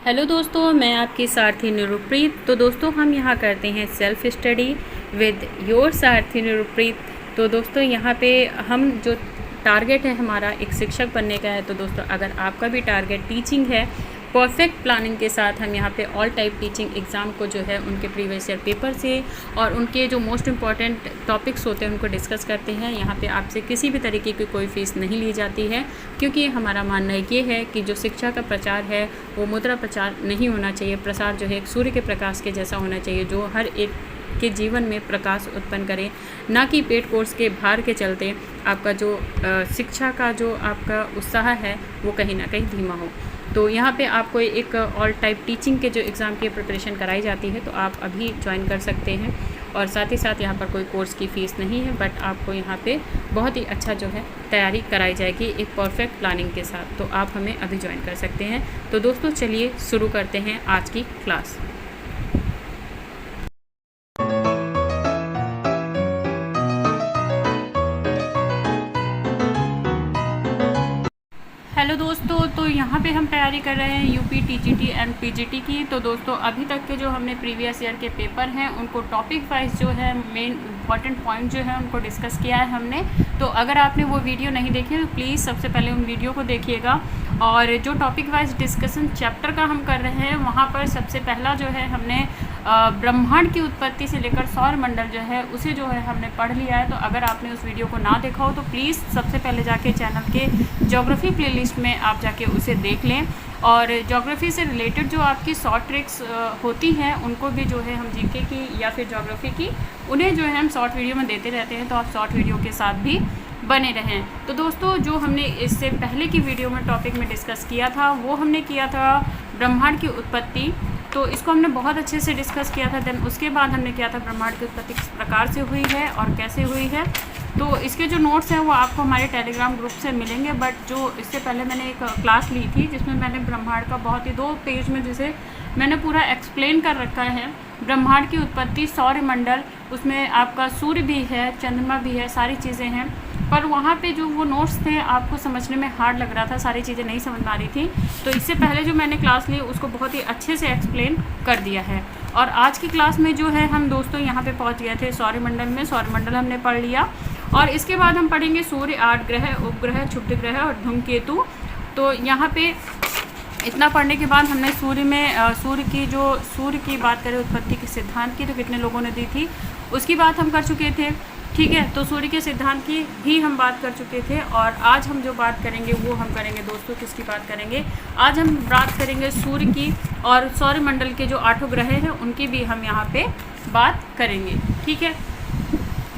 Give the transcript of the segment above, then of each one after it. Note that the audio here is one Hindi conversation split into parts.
हेलो दोस्तों, मैं आपकी सारथी निरुप्रीत। तो दोस्तों हम यहाँ करते हैं सेल्फ स्टडी विद योर सारथी निरुप्रीत। तो दोस्तों यहाँ पे हम जो टारगेट है हमारा एक शिक्षक बनने का है। तो दोस्तों अगर आपका भी टारगेट टीचिंग है, परफेक्ट प्लानिंग के साथ हम यहाँ पे ऑल टाइप टीचिंग एग्ज़ाम को जो है उनके प्रीवियस ईयर पेपर से और उनके जो मोस्ट इम्पॉर्टेंट टॉपिक्स होते हैं उनको डिस्कस करते हैं। यहाँ पे आपसे किसी भी तरीके की कोई फ़ीस नहीं ली जाती है, क्योंकि हमारा मानना ये है कि जो शिक्षा का प्रचार है वो मुद्रा प्रचार नहीं होना चाहिए। प्रसार जो है एक सूर्य के प्रकाश के जैसा होना चाहिए, जो हर एक के जीवन में प्रकाश उत्पन्न करें, ना कि पेड कोर्स के भार के चलते आपका जो शिक्षा का जो आपका उत्साह है वो कहीं ना कहीं धीमा हो। तो यहाँ पे आपको एक ऑल टाइप टीचिंग के जो एग्ज़ाम की प्रिपरेशन कराई जाती है, तो आप अभी ज्वाइन कर सकते हैं। और साथ ही साथ यहाँ पर कोई कोर्स की फ़ीस नहीं है, बट आपको यहाँ पे बहुत ही अच्छा जो है तैयारी कराई जाएगी एक परफेक्ट प्लानिंग के साथ। तो आप हमें अभी ज्वाइन कर सकते हैं। तो दोस्तों चलिए शुरू करते हैं आज की क्लास। हेलो दोस्तों, तो यहाँ पे हम तैयारी कर रहे हैं यूपी टीजीटी एंड पीजीटी की। तो दोस्तों अभी तक के जो हमने प्रीवियस ईयर के पेपर हैं उनको टॉपिक वाइज जो है मेन इंपॉर्टेंट पॉइंट जो है उनको डिस्कस किया है हमने। तो अगर आपने वो वीडियो नहीं देखी तो प्लीज़ सबसे पहले उन वीडियो को देखिएगा। और जो टॉपिक वाइज डिस्कशन चैप्टर का हम कर रहे हैं वहाँ पर सबसे पहला जो है हमने ब्रह्मांड की उत्पत्ति से लेकर सौर मंडल जो है उसे जो है हमने पढ़ लिया है। तो अगर आपने उस वीडियो को ना देखा हो तो प्लीज़ सबसे पहले जाके चैनल के ज्योग्राफी प्लेलिस्ट में आप जाके उसे देख लें। और ज्योग्राफी से रिलेटेड जो आपकी शॉर्ट ट्रिक्स होती हैं उनको भी जो है हम जीके की या फिर ज्योग्राफी की उन्हें जो है हम शॉर्ट वीडियो में देते रहते हैं, तो आप शॉर्ट वीडियो के साथ भी बने रहें। तो दोस्तों जो हमने इससे पहले की वीडियो में टॉपिक में डिस्कस किया था वो हमने किया था ब्रह्मांड की उत्पत्ति। तो इसको हमने बहुत अच्छे से डिस्कस किया था। देन उसके बाद हमने किया था ब्रह्मांड की उत्पत्ति किस प्रकार से हुई है और कैसे हुई है। तो इसके जो नोट्स हैं वो आपको हमारे टेलीग्राम ग्रुप से मिलेंगे। बट जो इससे पहले मैंने एक क्लास ली थी जिसमें मैंने ब्रह्मांड का बहुत ही 2 पेज में जिसे मैंने पूरा एक्सप्लेन कर रखा है। ब्रह्मांड की उत्पत्ति, सौरमंडल, उसमें आपका सूर्य भी है, चंद्रमा भी है, सारी चीज़ें हैं। पर वहाँ पे जो वो नोट्स थे आपको समझने में हार्ड लग रहा था, सारी चीज़ें नहीं समझ में आ रही थी। तो इससे पहले जो मैंने क्लास ली उसको बहुत ही अच्छे से एक्सप्लेन कर दिया है। और आज की क्लास में जो है हम दोस्तों यहाँ पे पहुँच गए थे सौरमंडल में। सौरमंडल हमने पढ़ लिया और इसके बाद हम पढ़ेंगे सूर्य, 8 ग्रह, उपग्रह, क्षुद्र ग्रह और धूमकेतु। तो यहाँ पे इतना पढ़ने के बाद हमने सूर्य की बात करें उत्पत्ति के सिद्धांत की, तो कितने लोगों ने दी थी उसकी बात हम कर चुके थे। ठीक है, तो सूर्य के सिद्धांत की भी हम बात कर चुके थे। और आज हम जो बात करेंगे वो हम करेंगे दोस्तों किसकी बात करेंगे, आज हम बात करेंगे सूर्य की। और सौरमंडल के जो 8 ग्रह हैं उनकी भी हम यहाँ पे बात करेंगे। ठीक है,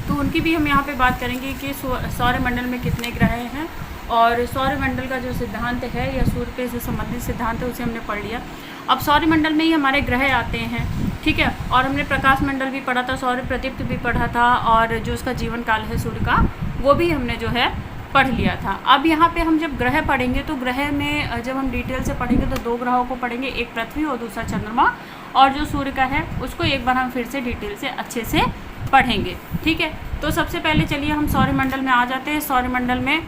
तो उनकी भी हम यहाँ पे बात करेंगे कि सौरमंडल में कितने ग्रह हैं और सौरमंडल का जो सिद्धांत है या सूर्य के से संबंधित सिद्धांत है उसे हमने पढ़ लिया। अब सौरमंडल में ही हमारे ग्रह आते हैं। ठीक है, और हमने प्रकाश मंडल भी पढ़ा था, सौर प्रदीप्त भी पढ़ा था, और जो उसका जीवन काल है सूर्य का वो भी हमने जो है पढ़ लिया था। अब यहाँ पे हम जब ग्रह पढ़ेंगे तो ग्रह में जब हम डिटेल से पढ़ेंगे तो 2 ग्रहों को पढ़ेंगे, एक पृथ्वी और दूसरा चंद्रमा। और जो सूर्य का है उसको एक बार हम फिर से डिटेल से अच्छे से पढ़ेंगे। ठीक है, तो सबसे पहले चलिए हम सौरमंडल में आ जाते हैं। सौरमंडल में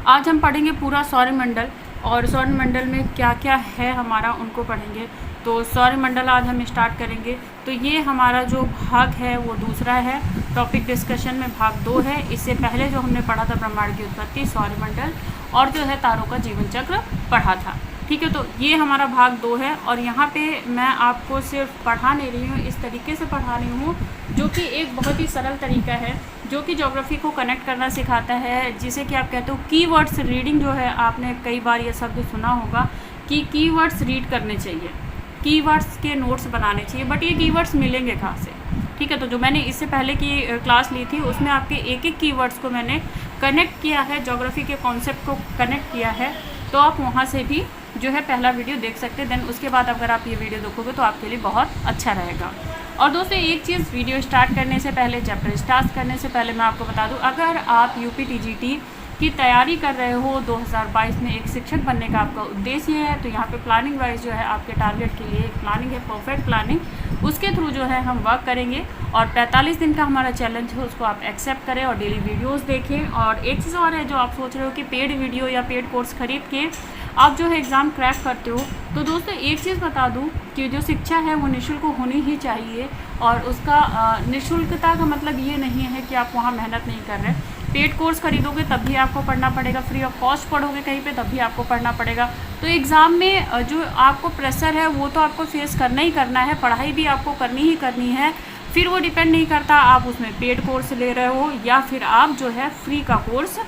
आज हम पढ़ेंगे पूरा सौरमंडल और सौरमंडल में क्या क्या है हमारा उनको पढ़ेंगे। तो सौरमंडल आज हम स्टार्ट करेंगे। तो ये हमारा जो भाग है वो दूसरा है, टॉपिक डिस्कशन में भाग 2 है। इससे पहले जो हमने पढ़ा था ब्रह्मांड की उत्पत्ति, सौरमंडल और जो है तारों का जीवन चक्र पढ़ा था। ठीक है, तो ये हमारा भाग 2 है। और यहाँ पे मैं आपको सिर्फ पढ़ा नहीं रही हूँ, इस तरीके से पढ़ा रही हूँ जो कि एक बहुत ही सरल तरीका है, जो कि ज्योग्राफी को कनेक्ट करना सिखाता है, जिसे कि आप कहते हो कीवर्ड्स रीडिंग। जो है आपने कई बार ये शब्द सुना होगा कि कीवर्ड्स रीड करने चाहिए, कीवर्ड्स के नोट्स बनाने चाहिए। बट ये कीवर्ड्स मिलेंगे कहाँ से? ठीक है, तो जो मैंने इससे पहले की क्लास ली थी उसमें आपके एक कीवर्ड्स को मैंने कनेक्ट किया है, ज्योग्राफी के कॉन्सेप्ट को कनेक्ट किया है। तो आप वहाँ से भी जो है पहला वीडियो देख सकते हैं। देन उसके बाद अगर आप ये वीडियो देखोगे तो आपके लिए बहुत अच्छा रहेगा। और दोस्तों एक चीज़, वीडियो स्टार्ट करने से पहले, चैप्टर स्टार्ट करने से पहले मैं आपको बता दूं, अगर आप यूपी टीजीटी की तैयारी कर रहे हो, 2022 में एक शिक्षक बनने का आपका उद्देश्य है, तो यहाँ पे प्लानिंग वाइज जो है आपके टारगेट के लिए एक प्लानिंग है, परफेक्ट प्लानिंग, उसके थ्रू जो है हम वर्क करेंगे। और 45 दिन का हमारा चैलेंज है, उसको आप एक्सेप्ट करें और डेली वीडियोस देखें। और एक चीज़ और है, जो आप सोच रहे हो कि पेड वीडियो या पेड कोर्स खरीद के आप जो है एग्ज़ाम क्रैक करते हो। तो दोस्तों एक चीज़ बता दूं कि जो शिक्षा है वो निःशुल्क होनी ही चाहिए, और उसका निःशुल्कता का मतलब ये नहीं है कि आप वहाँ मेहनत नहीं कर रहे। पेड कोर्स खरीदोगे तब भी आपको पढ़ना पड़ेगा, फ्री ऑफ कॉस्ट पढ़ोगे कहीं पे तब भी आपको पढ़ना पड़ेगा। तो एग्ज़ाम में जो आपको प्रेशर है वो तो आपको फेस करना ही करना है, पढ़ाई भी आपको करनी ही करनी है। फिर वो डिपेंड नहीं करता आप उसमें पेड कोर्स ले रहे हो या फिर आप जो है फ्री का कोर्स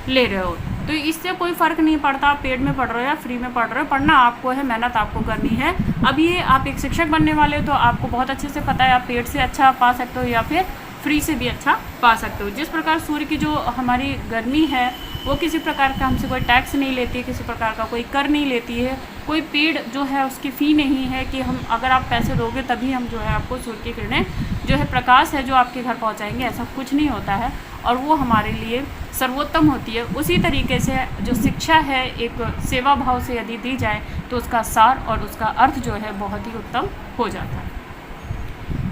ले रहे हो। तो इससे कोई फ़र्क नहीं पड़ता आप पेड में पढ़ रहे हो या फ्री में पढ़ रहे हो, पढ़ना आपको है, मेहनत आपको करनी है। अब ये आप एक शिक्षक बनने वाले हो तो आपको बहुत अच्छे से पता है आप पेड से अच्छा पा सकते हो या फिर फ्री से भी अच्छा पा सकते हो। जिस प्रकार सूर्य की जो हमारी गर्मी है वो किसी प्रकार का हमसे कोई टैक्स नहीं लेती है, किसी प्रकार का कोई कर नहीं लेती है, कोई पेड़ जो है उसकी फ़ी नहीं है कि हम अगर आप पैसे दोगे तभी हम जो है आपको सूर्य की किरणें जो है प्रकाश है जो आपके घर पहुंचाएंगे, ऐसा कुछ नहीं होता है और वो हमारे लिए सर्वोत्तम होती है। उसी तरीके से जो शिक्षा है एक सेवा भाव से यदि दी जाए तो उसका सार और उसका अर्थ जो है बहुत ही उत्तम हो जाता है।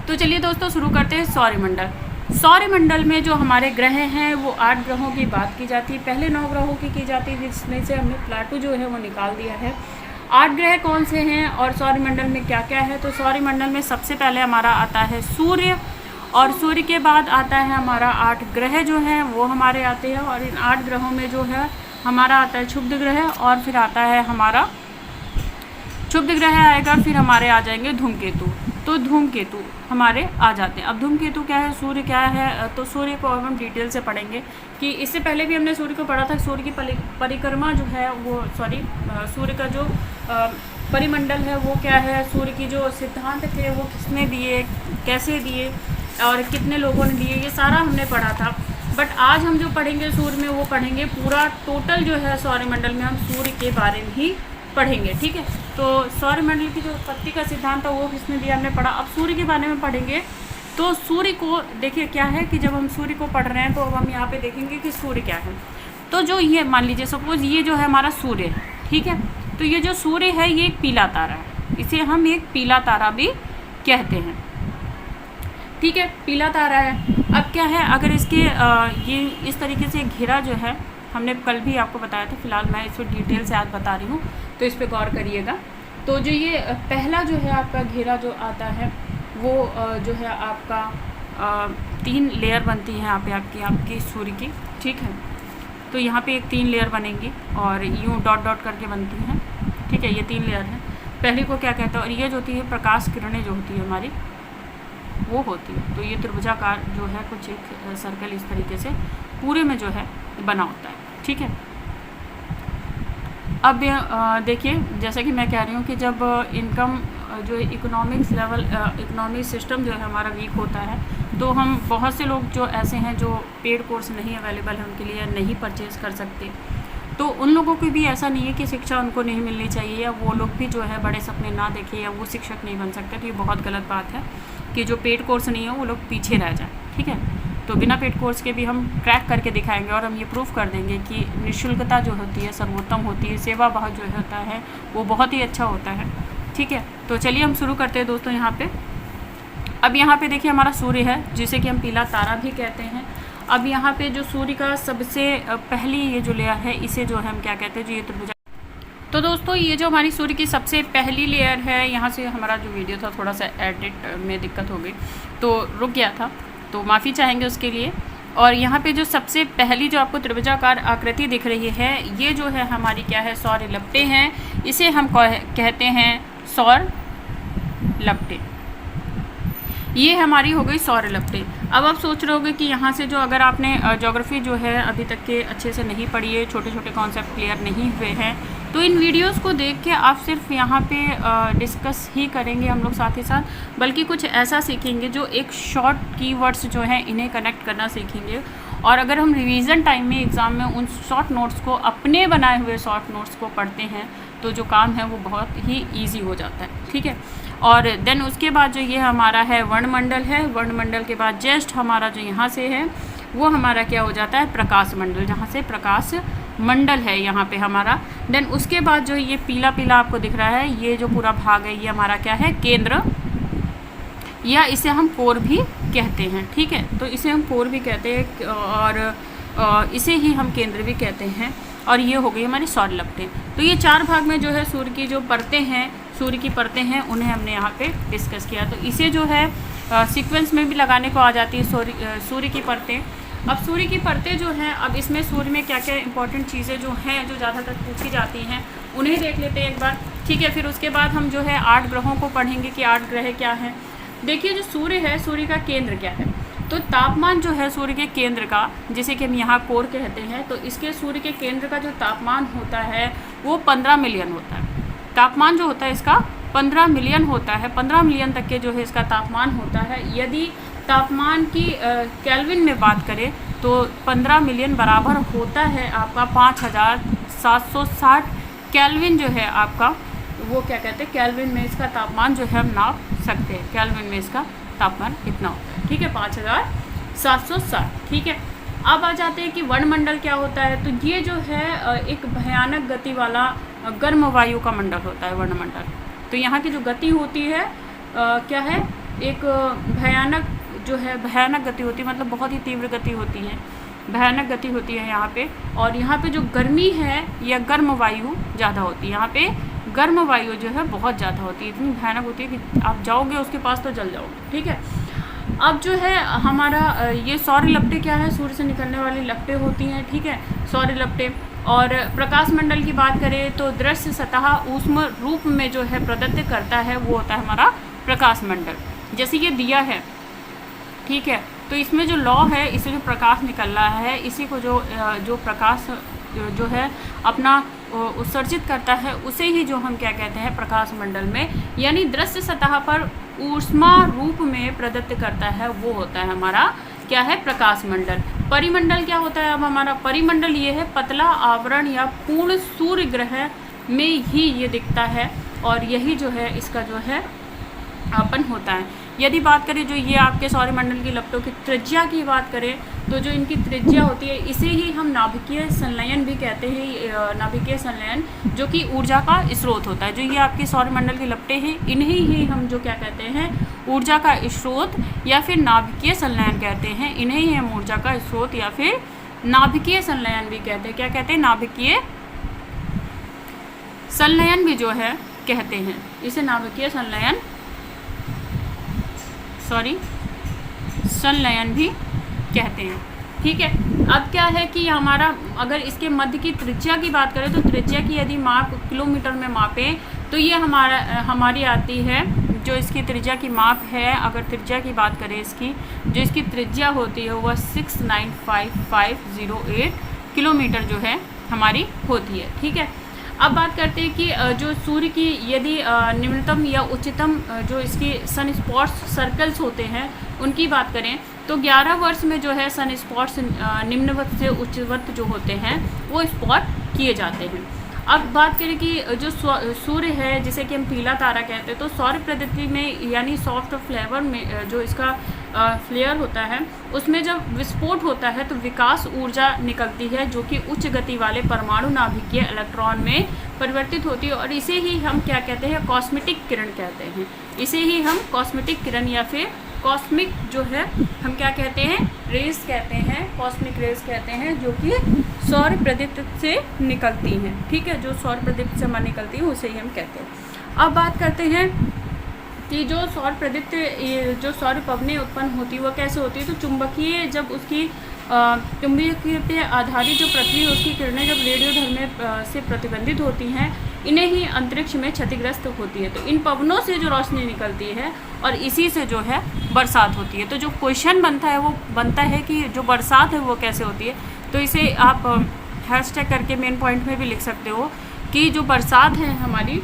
तो चलिए दोस्तों शुरू करते हैं सौरमंडल। सौरमंडल में जो हमारे ग्रह हैं वो 8 ग्रहों की बात की जाती है, पहले 9 ग्रहों की जाती है जिसमें से हमने प्लाटो जो है वो निकाल दिया है। 8 ग्रह कौन से हैं और सौरमंडल में क्या क्या है? तो सौरमंडल में सबसे पहले हमारा आता है सूर्य, और सूर्य के बाद आता है हमारा 8 ग्रह जो हैं वो हमारे आते हैं, और इन 8 ग्रहों में जो है हमारा आता है क्षुब्ध ग्रह, और फिर आता है हमारा क्षुब्ध ग्रह आएगा, फिर हमारे आ जाएंगे धूमकेतु। तो धूमकेतु हमारे आ जाते हैं। अब धूमकेतु क्या है, सूर्य क्या है, तो सूर्य को अब हम डिटेल से पढ़ेंगे कि इससे पहले भी हमने सूर्य को पढ़ा था। सूर्य की परिक्रमा जो है वो सूर्य का जो परिमंडल है वो क्या है, सूर्य की जो सिद्धांत थे वो किसने दिए, कैसे दिए और कितने लोगों ने दिए, ये सारा हमने पढ़ा था। बट आज हम जो पढ़ेंगे सूर्य में वो पढ़ेंगे पूरा टोटल जो है सौरमंडल में हम सूर्य के बारे में ही पढ़ेंगे, ठीक है। तो सौरमंडल की जो उत्पत्ति का सिद्धांत था वो किसने दिया हमने पढ़ा। अब सूर्य के बारे में पढ़ेंगे। तो सूर्य को देखिए क्या है कि जब हम सूर्य को पढ़ रहे हैं तो अब हम यहाँ पे देखेंगे कि सूर्य क्या है। तो जो ये मान लीजिए सपोज ये जो है हमारा सूर्य है, ठीक है। तो ये जो सूर्य है ये एक पीला तारा है, इसे हम एक पीला तारा भी कहते हैं, ठीक है, पीला तारा है। अब क्या है, अगर इसके ये इस तरीके से घेरा जो है हमने कल भी आपको बताया था, फिलहाल मैं इसको डिटेल से आज बता रही हूँ तो इस पर गौर करिएगा। तो जो ये पहला जो है आपका घेरा जो आता है वो जो है आपका 3 लेयर बनती है यहाँ पे आपकी सूर्य की, ठीक है। तो यहाँ पे एक 3 लेयर बनेंगी और यूँ डॉट डॉट करके बनती हैं, ठीक है। ये 3 लेयर हैं। पहली को क्या कहते हैं, और ये जो होती है प्रकाश किरणें जो होती है हमारी वो होती है। तो ये त्रिभुजाकार जो है कुछ एक सर्कल इस तरीके से पूरे में जो है बना होता है, ठीक है। अब देखिए जैसा कि मैं कह रही हूँ कि जब इनकम जो इकोनॉमिक्स लेवल इकोनॉमिक सिस्टम जो है हमारा वीक होता है तो हम बहुत से लोग जो ऐसे हैं जो पेड कोर्स नहीं अवेलेबल है उनके लिए नहीं परचेज़ कर सकते। तो उन लोगों को भी ऐसा नहीं है कि शिक्षा उनको नहीं मिलनी चाहिए या वो लोग भी जो है बड़े सपने ना देखें या वो शिक्षक नहीं बन सकते। तो ये बहुत गलत बात है कि जो पेड कोर्स नहीं हो वो लोग पीछे रह जाएं, ठीक है। तो बिना पेड कोर्स के भी हम क्रैक करके दिखाएंगे और हम ये प्रूफ कर देंगे कि निःशुल्कता जो होती है सर्वोत्तम होती है, सेवा भाव जो होता है वो बहुत ही अच्छा होता है, ठीक है। तो चलिए हम शुरू करते हैं दोस्तों यहाँ पे। अब यहाँ पे देखिए हमारा सूर्य है जिसे कि हम पीला तारा भी कहते हैं। अब यहाँ पे जो सूर्य का सबसे पहली ये जो लेयर है इसे जो है हम क्या कहते हैं, जो ये त्रिभुजा। तो दोस्तों ये जो हमारी सूर्य की सबसे पहली लेयर है, यहाँ से हमारा जो वीडियो था थोड़ा सा एडिट में दिक्कत हो गई तो रुक गया था, तो माफ़ी चाहेंगे उसके लिए। और यहाँ पे जो सबसे पहली जो आपको त्रिभुजाकार आकृति दिख रही है ये जो है हमारी क्या है, सौर लपटें हैं। इसे हम कहते हैं सौर लपटें। ये हमारी हो गई सौर लपटें। अब आप सोच रहे होगे कि यहाँ से जो अगर आपने ज्योग्राफी जो है अभी तक के अच्छे से नहीं पढ़ी है, छोटे छोटे कॉन्सेप्ट क्लियर नहीं हुए हैं, तो इन वीडियोस को देख के आप सिर्फ यहाँ पे डिस्कस ही करेंगे हम लोग साथ ही साथ, बल्कि कुछ ऐसा सीखेंगे जो एक शॉर्ट कीवर्ड्स जो हैं इन्हें कनेक्ट करना सीखेंगे। और अगर हम रिवीजन टाइम में एग्ज़ाम में उन शॉर्ट नोट्स को, अपने बनाए हुए शॉर्ट नोट्स को पढ़ते हैं तो जो काम है वो बहुत ही ईजी हो जाता है, ठीक है। और देन उसके बाद जो ये हमारा है वर्णमंडल है। वर्णमंडल के बाद जस्ट हमारा जो यहाँ से है वो हमारा क्या हो जाता है, प्रकाश मंडल, जहाँ से प्रकाश मंडल है यहाँ पे हमारा। देन उसके बाद जो ये पीला पीला आपको दिख रहा है ये जो पूरा भाग है ये हमारा क्या है, केंद्र, या इसे हम कोर भी कहते हैं, ठीक है। तो इसे हम कोर भी कहते हैं और इसे ही हम केंद्र भी कहते हैं। और ये हो गई हमारी सौर लपटें। तो ये 4 भाग में जो है सूर्य की जो परतें हैं, सूर्य की परतें हैं, उन्हें हमने यहाँ पे डिस्कस किया। तो इसे जो है सीक्वेंस में भी लगाने को आ जाती है सूर्य की परतें। अब सूर्य की परतें जो हैं, अब इसमें सूर्य में क्या क्या इंपॉर्टेंट चीज़ें जो हैं, जो ज़्यादातर पूछी जाती हैं, उन्हें देख लेते हैं एक बार, ठीक है। फिर उसके बाद हम जो है 8 ग्रहों को पढ़ेंगे कि 8 ग्रह क्या हैं। देखिए जो सूर्य है, सूर्य का केंद्र क्या है, तो तापमान जो है सूर्य के केंद्र का, जिसे कि हम यहाँ कोर कहते हैं, तो इसके सूर्य के केंद्र का जो तापमान होता है वो 15 मिलियन होता है। तापमान जो होता है इसका 15 मिलियन होता है, 15 मिलियन तक के जो है इसका तापमान होता है। यदि तापमान की केल्विन में बात करें तो 15 मिलियन बराबर होता है आपका 5760 केल्विन जो है आपका, वो क्या कहते हैं, केल्विन में इसका तापमान जो है हम नाप सकते हैं। केल्विन में इसका तापमान कितना होता है, ठीक है, 5760, ठीक है। अब आ जाते हैं कि वर्णमंडल क्या होता है। तो ये जो है एक भयानक गति वाला गर्म वायु का मंडल होता है वर्णमंडल। तो यहाँ की जो गति होती है क्या है, एक भयानक गति होती है, मतलब बहुत ही तीव्र गति होती है, भयानक गति होती है यहाँ पे। और यहाँ पे जो गर्मी है या गर्म वायु ज़्यादा होती है, यहाँ पे गर्म वायु जो है बहुत ज़्यादा होती है, इतनी भयानक होती है कि आप जाओगे उसके पास तो जल जाओगे, ठीक है। अब जो है हमारा ये सौर लपटें क्या है, सूर्य से निकलने वाली लपटें होती हैं, ठीक है, सौर लपटें। और प्रकाश मंडल की बात करें तो दृश्य सतह ऊष्म रूप में जो है प्रदत्त करता है, वो होता है हमारा प्रकाश मंडल। जैसे ये दिया है, ठीक है, तो इसमें जो लौ है, इससे जो प्रकाश निकल रहा है, इसी को जो प्रकाश जो है अपना उत्सर्जित करता है, उसे ही जो हम क्या कहते हैं प्रकाश मंडल में, यानी दृश्य सतह पर ऊष्मा रूप में प्रदत्त करता है, वो होता है हमारा क्या है प्रकाश मंडल। परिमंडल क्या होता है, अब हमारा परिमंडल ये है पतला आवरण या पूर्ण सूर्य ग्रह में ही ये दिखता है, और यही जो है इसका जो है अपन होता है। यदि बात करें जो ये आपके सौरमंडल की लपटों की त्रिज्या की बात करें, तो जो इनकी त्रिज्या होती है इसे ही हम नाभिकीय संलयन भी कहते हैं। नाभिकीय संलयन जो कि ऊर्जा का स्रोत होता है। जो ये आपकी सौरमंडल की लपटें हैं, इन्हीं ही हम जो क्या कहते हैं ऊर्जा का स्रोत या फिर नाभिकीय संलयन कहते हैं। इन्हें ही हम ऊर्जा का स्रोत या फिर नाभिकीय संलयन भी कहते हैं। क्या कहते हैं, नाभिकीय संलयन भी जो है कहते हैं, इसे नाभिकीय संलयन संलयन भी कहते हैं, ठीक है। अब क्या है कि हमारा अगर इसके मध्य की त्रिज्या की बात करें, तो त्रिज्या की यदि माप किलोमीटर में मापें तो ये हमारी आती है, जो इसकी त्रिज्या की माप है, अगर त्रिज्या की बात करें इसकी, जो इसकी त्रिज्या होती है वह 695508 किलोमीटर जो है हमारी होती है, ठीक है। अब बात करते हैं कि जो सूर्य की यदि निम्नतम या उच्चतम जो इसकी सन स्पॉट्स सर्कल्स होते हैं उनकी बात करें, तो 11 वर्ष में जो है सन स्पॉट्स निम्नवत से उच्चवत जो होते हैं वो स्पॉट किए जाते हैं। अब बात करें कि जो सूर्य है जिसे कि हम पीला तारा कहते हैं, तो सौर पद्धति में यानी सॉफ्ट फ्लेवर में जो इसका फ्लेयर होता है उसमें जब विस्फोट होता है तो विकास ऊर्जा निकलती है, जो कि उच्च गति वाले परमाणु नाभिकीय इलेक्ट्रॉन में परिवर्तित होती है, और इसे ही हम क्या कहते हैं कॉस्मेटिक किरण कहते हैं। इसे ही हम कॉस्मेटिक किरण या फिर कॉस्मिक जो है हम क्या कहते हैं रेस कहते हैं, कॉस्मिक रेस कहते हैं, जो कि सौर प्रदीप्त से निकलती हैं, ठीक है, जो सौर प्रदीप्त से हमारी निकलती है उसे ही हम कहते हैं। अब बात करते हैं कि जो सौर प्रदीप्त जो सौर पवनें उत्पन्न होती है वह कैसे होती है, तो चुंबकीय जब उसकी चुंबकीय पे आधारित जो पृथ्वी है उसकी किरणें जब रेडियोधर्मी से प्रतिबंधित होती हैं, इन्हें ही अंतरिक्ष में क्षतिग्रस्त होती है। तो इन पवनों से जो रोशनी निकलती है और इसी से जो है बरसात होती है। तो जो क्वेश्चन बनता है वो बनता है कि जो बरसात है वो कैसे होती है, तो इसे आप हैशटैग करके मेन पॉइंट में भी लिख सकते हो कि जो बरसात है हमारी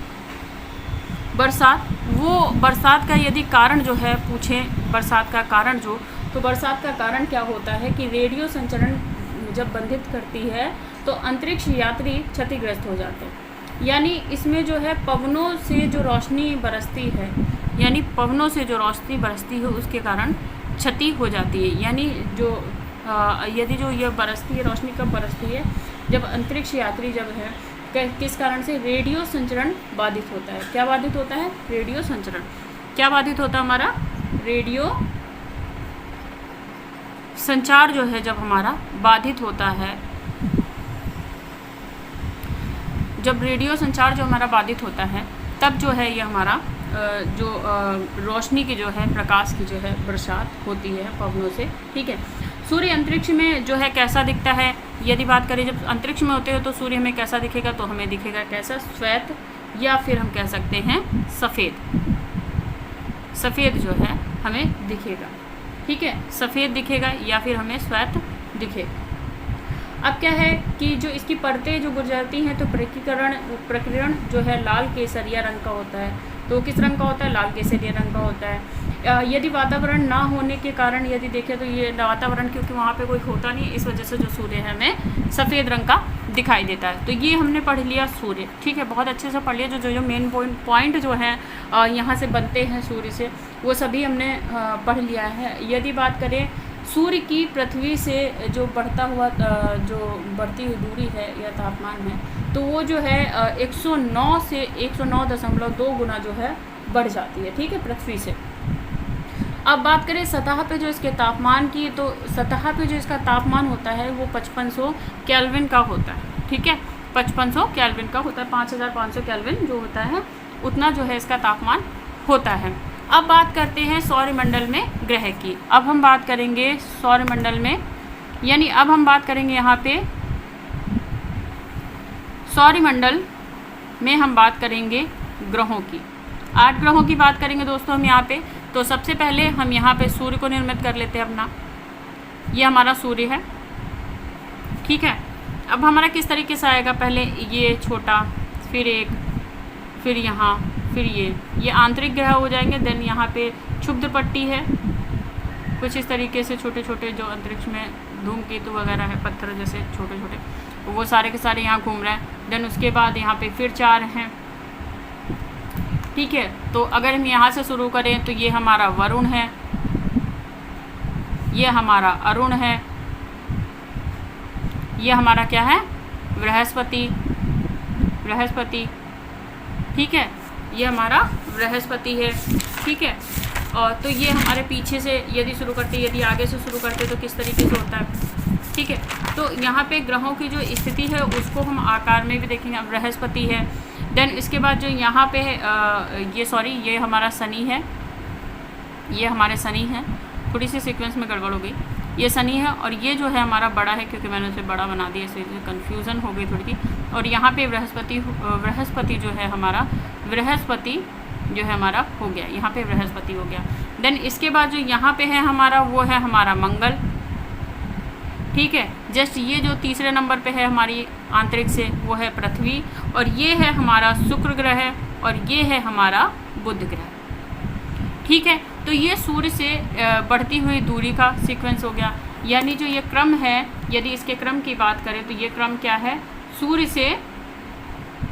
बरसात, वो बरसात का यदि कारण जो है पूछें, बरसात का कारण जो, तो बरसात का कारण क्या होता है कि रेडियो संचरण जब बंधित करती है तो अंतरिक्ष यात्री क्षतिग्रस्त हो जाते हैं। यानी इसमें जो है पवनों से जो रोशनी बरसती है, यानी पवनों से जो रोशनी बरसती है उसके कारण क्षति हो जाती है। यानी जो यदि जो ये बरसती है रोशनी कब बरसती है, जब अंतरिक्ष यात्री जब है किस कारण से रेडियो संचरण बाधित होता है। क्या बाधित होता है, रेडियो संचरण। क्या बाधित होता है हमारा, रेडियो संचार जो है जब हमारा बाधित होता है जब रेडियो संचार जो हमारा बाधित होता है तब जो है ये हमारा रोशनी की जो है, प्रकाश की जो है बरसात होती है पवनों से। ठीक है, सूर्य अंतरिक्ष में जो है कैसा दिखता है, यदि बात करें जब अंतरिक्ष में होते हो तो सूर्य हमें कैसा दिखेगा, तो हमें दिखेगा कैसा, श्वेत, या फिर हम कह सकते हैं सफ़ेद। सफ़ेद जो है हमें दिखेगा। ठीक है, सफ़ेद दिखेगा या फिर हमें श्वेत दिखेगा। अब क्या है कि जो इसकी परतें जो गुजरती हैं तो प्रकीर्णन जो है लाल केसरिया रंग का होता है। तो किस रंग का होता है, लाल केसरिया रंग का होता है। यदि वातावरण ना होने के कारण यदि देखें तो ये वातावरण, क्योंकि वहाँ पे कोई होता नहीं, इस वजह से जो सूर्य है हमें सफ़ेद रंग का दिखाई देता है। तो ये हमने पढ़ लिया सूर्य। ठीक है, बहुत अच्छे से पढ़ लिया। जो मेन पॉइंट जो है यहाँ से बनते हैं सूर्य से, वो सभी हमने पढ़ लिया है। यदि बात करें सूर्य की पृथ्वी से जो बढ़ता हुआ जो बढ़ती हुई दूरी है या तापमान है, तो वो जो है 109 से 109.2 गुना जो है बढ़ जाती है। ठीक है, पृथ्वी से। अब बात करें सतह पे जो इसके तापमान की, तो सतह पे जो इसका तापमान होता है वो 5500 केल्विन का होता है। ठीक है, 5500 केल्विन का होता है। 5500 केल्विन जो होता है उतना जो है इसका तापमान होता है। अब बात करते हैं सौरमंडल में ग्रह की। अब हम बात करेंगे सौरमंडल में, यानी अब हम बात करेंगे यहाँ पे सौरमंडल में हम बात करेंगे ग्रहों की। 8 ग्रहों की बात करेंगे दोस्तों हम यहाँ पे। तो सबसे पहले हम यहाँ पे सूर्य को निर्मित कर लेते हैं अपना। ये हमारा सूर्य है। ठीक है, अब हमारा किस तरीके से आएगा, पहले ये छोटा, फिर एक, फिर यहाँ, फिर ये आंतरिक ग्रह हो जाएंगे। देन यहाँ पे क्षुब्ध पट्टी है, कुछ इस तरीके से छोटे छोटे जो अंतरिक्ष में धूमकेतु वगैरह है, पत्थर जैसे छोटे छोटे, वो सारे के सारे यहाँ घूम रहे हैं। देन उसके बाद यहाँ पे फिर 4 हैं। ठीक है, तो अगर हम यहाँ से शुरू करें तो ये हमारा वरुण है, ये हमारा अरुण है, ये हमारा क्या है, बृहस्पति। ठीक है, ये हमारा बृहस्पति है। ठीक है, और तो ये हमारे पीछे से यदि शुरू करते, यदि आगे से शुरू करते तो किस तरीके से होता है। ठीक है, तो यहाँ पे ग्रहों की जो स्थिति है उसको हम आकार में भी देखेंगे। अब बृहस्पति है, देन इसके बाद जो यहाँ पे ये हमारा शनि है, ये हमारे शनि हैं। थोड़ी सी सीक्वेंस में गड़बड़ हो गई, ये शनि है, और ये जो है हमारा बड़ा है, क्योंकि मैंने उसे बड़ा बना दिया, इसलिए कन्फ्यूज़न हो गई थोड़ी सी। और यहाँ पे बृहस्पति जो है हमारा, बृहस्पति जो है हमारा हो गया, यहाँ पे बृहस्पति हो गया। देन इसके बाद जो यहाँ पे है हमारा, वो है हमारा मंगल। ठीक है, जस्ट ये जो तीसरे नंबर पे है हमारी आंतरिक से, वो है पृथ्वी, और ये है हमारा शुक्र ग्रह, और ये है हमारा बुध ग्रह। ठीक है, तो ये सूर्य से बढ़ती हुई दूरी का सीक्वेंस हो गया। यानी जो ये क्रम है, यदि इसके क्रम की बात करें तो ये क्रम क्या है, सूर्य से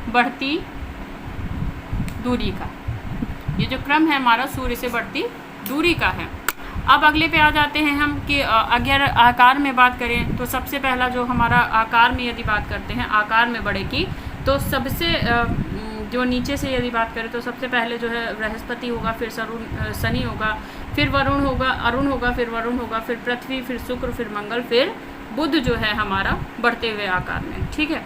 बढ़ती दूरी का। ये जो क्रम है हमारा सूर्य से बढ़ती दूरी का है। अब अगले पे आ जाते हैं हम कि अगर आकार में बात करें तो सबसे पहला जो हमारा आकार में यदि बात करते हैं, आकार में बढ़े की, तो सबसे जो नीचे से यदि बात करें तो सबसे पहले जो है बृहस्पति होगा, फिर शनि होगा, फिर वरुण होगा, अरुण होगा, फिर वरुण होगा, फिर पृथ्वी, फिर शुक्र, फिर मंगल, फिर बुध जो है हमारा बढ़ते हुए आकार में। ठीक है,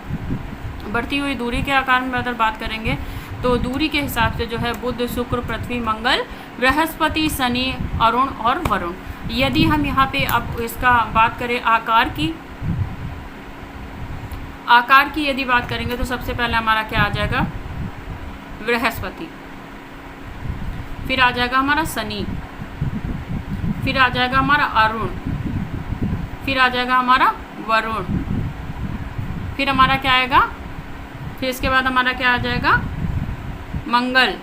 बढ़ती हुई दूरी के आकार में अगर बात करेंगे तो दूरी के हिसाब से जो है बुध, शुक्र, पृथ्वी, मंगल, बृहस्पति, शनि, अरुण और वरुण। यदि हम यहाँ पे अब इसका बात करें आकार की यदि बात करेंगे तो सबसे पहले हमारा क्या आ जाएगा, बृहस्पति, फिर आ जाएगा हमारा शनि, फिर आ जाएगा हमारा अरुण, फिर आ जाएगा हमारा वरुण, फिर हमारा क्या आएगा, फिर इसके बाद हमारा क्या आ जाएगा, मंगल,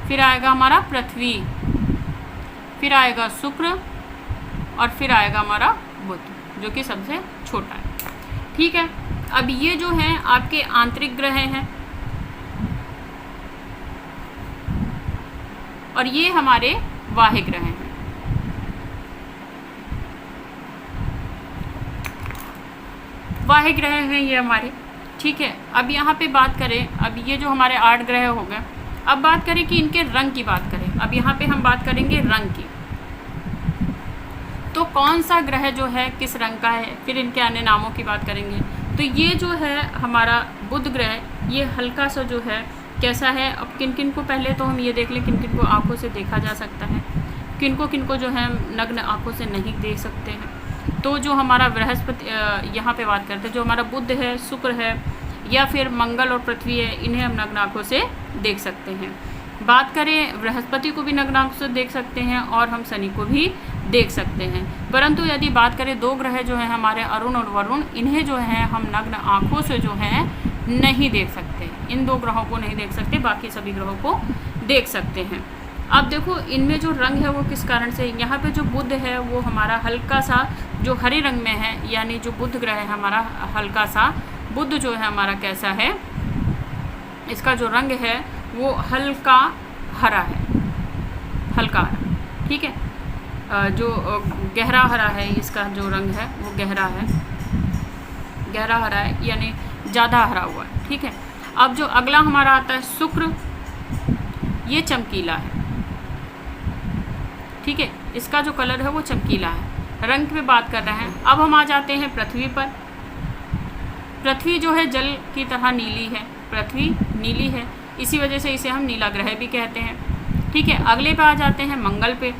फिर आएगा हमारा पृथ्वी, फिर आएगा शुक्र, और फिर आएगा हमारा बुध, जो कि सबसे छोटा है। ठीक है, अब ये जो हैं आपके आंतरिक ग्रह हैं, और ये हमारे बाह्य ग्रह हैं। बाह्य ग्रह हैं ये हमारे। ठीक है, अब यहाँ पे बात करें, अब ये जो हमारे 8 ग्रह हो गए, अब बात करें कि इनके रंग की बात करें। अब यहाँ पे हम बात करेंगे रंग की, तो कौन सा ग्रह जो है किस रंग का है, फिर इनके अन्य नामों की बात करेंगे। तो ये जो है हमारा बुध ग्रह, ये हल्का सा जो है कैसा है। अब किन किन को पहले तो हम ये देख लें किन किन को आँखों से देखा जा सकता है, किन को जो है नग्न आँखों से नहीं देख सकते हैं। तो जो हमारा बृहस्पति, यहाँ पे बात करते हैं, जो हमारा बुध है, शुक्र है या फिर मंगल और पृथ्वी है, इन्हें हम नग्न आँखों से देख सकते हैं। बात करें बृहस्पति को भी नग्न आँखों से देख सकते हैं और हम शनि को भी देख सकते हैं। परंतु यदि बात करें दो ग्रह जो हैं हमारे अरुण और वरुण, इन्हें जो है हम नग्न आँखों से जो है नहीं देख सकते। इन दो ग्रहों को नहीं देख सकते, बाकी सभी ग्रहों को देख सकते हैं। अब देखो इनमें जो रंग है वो किस कारण से, यहाँ पे जो बुध है वो हमारा हल्का सा जो हरे रंग में है, यानी जो बुध ग्रह है हमारा हल्का सा, बुध जो है हमारा कैसा है, इसका जो रंग है वो हल्का हरा है, हल्का हरा, ठीक है। जो गहरा हरा है, इसका जो रंग है वो गहरा है, गहरा हरा है, यानी ज़्यादा हरा हुआ है, ठीक है। अब जो अगला हमारा आता है शुक्र, ये चमकीला है, ठीक है, इसका जो कलर है वो चमकीला है। रंग पे बात कर रहे हैं। अब हम आ जाते हैं पृथ्वी पर। पृथ्वी जो है जल की तरह नीली है, पृथ्वी नीली है, इसी वजह से इसे हम नीला ग्रह भी कहते हैं, ठीक है। अगले पे आ जाते हैं मंगल पे।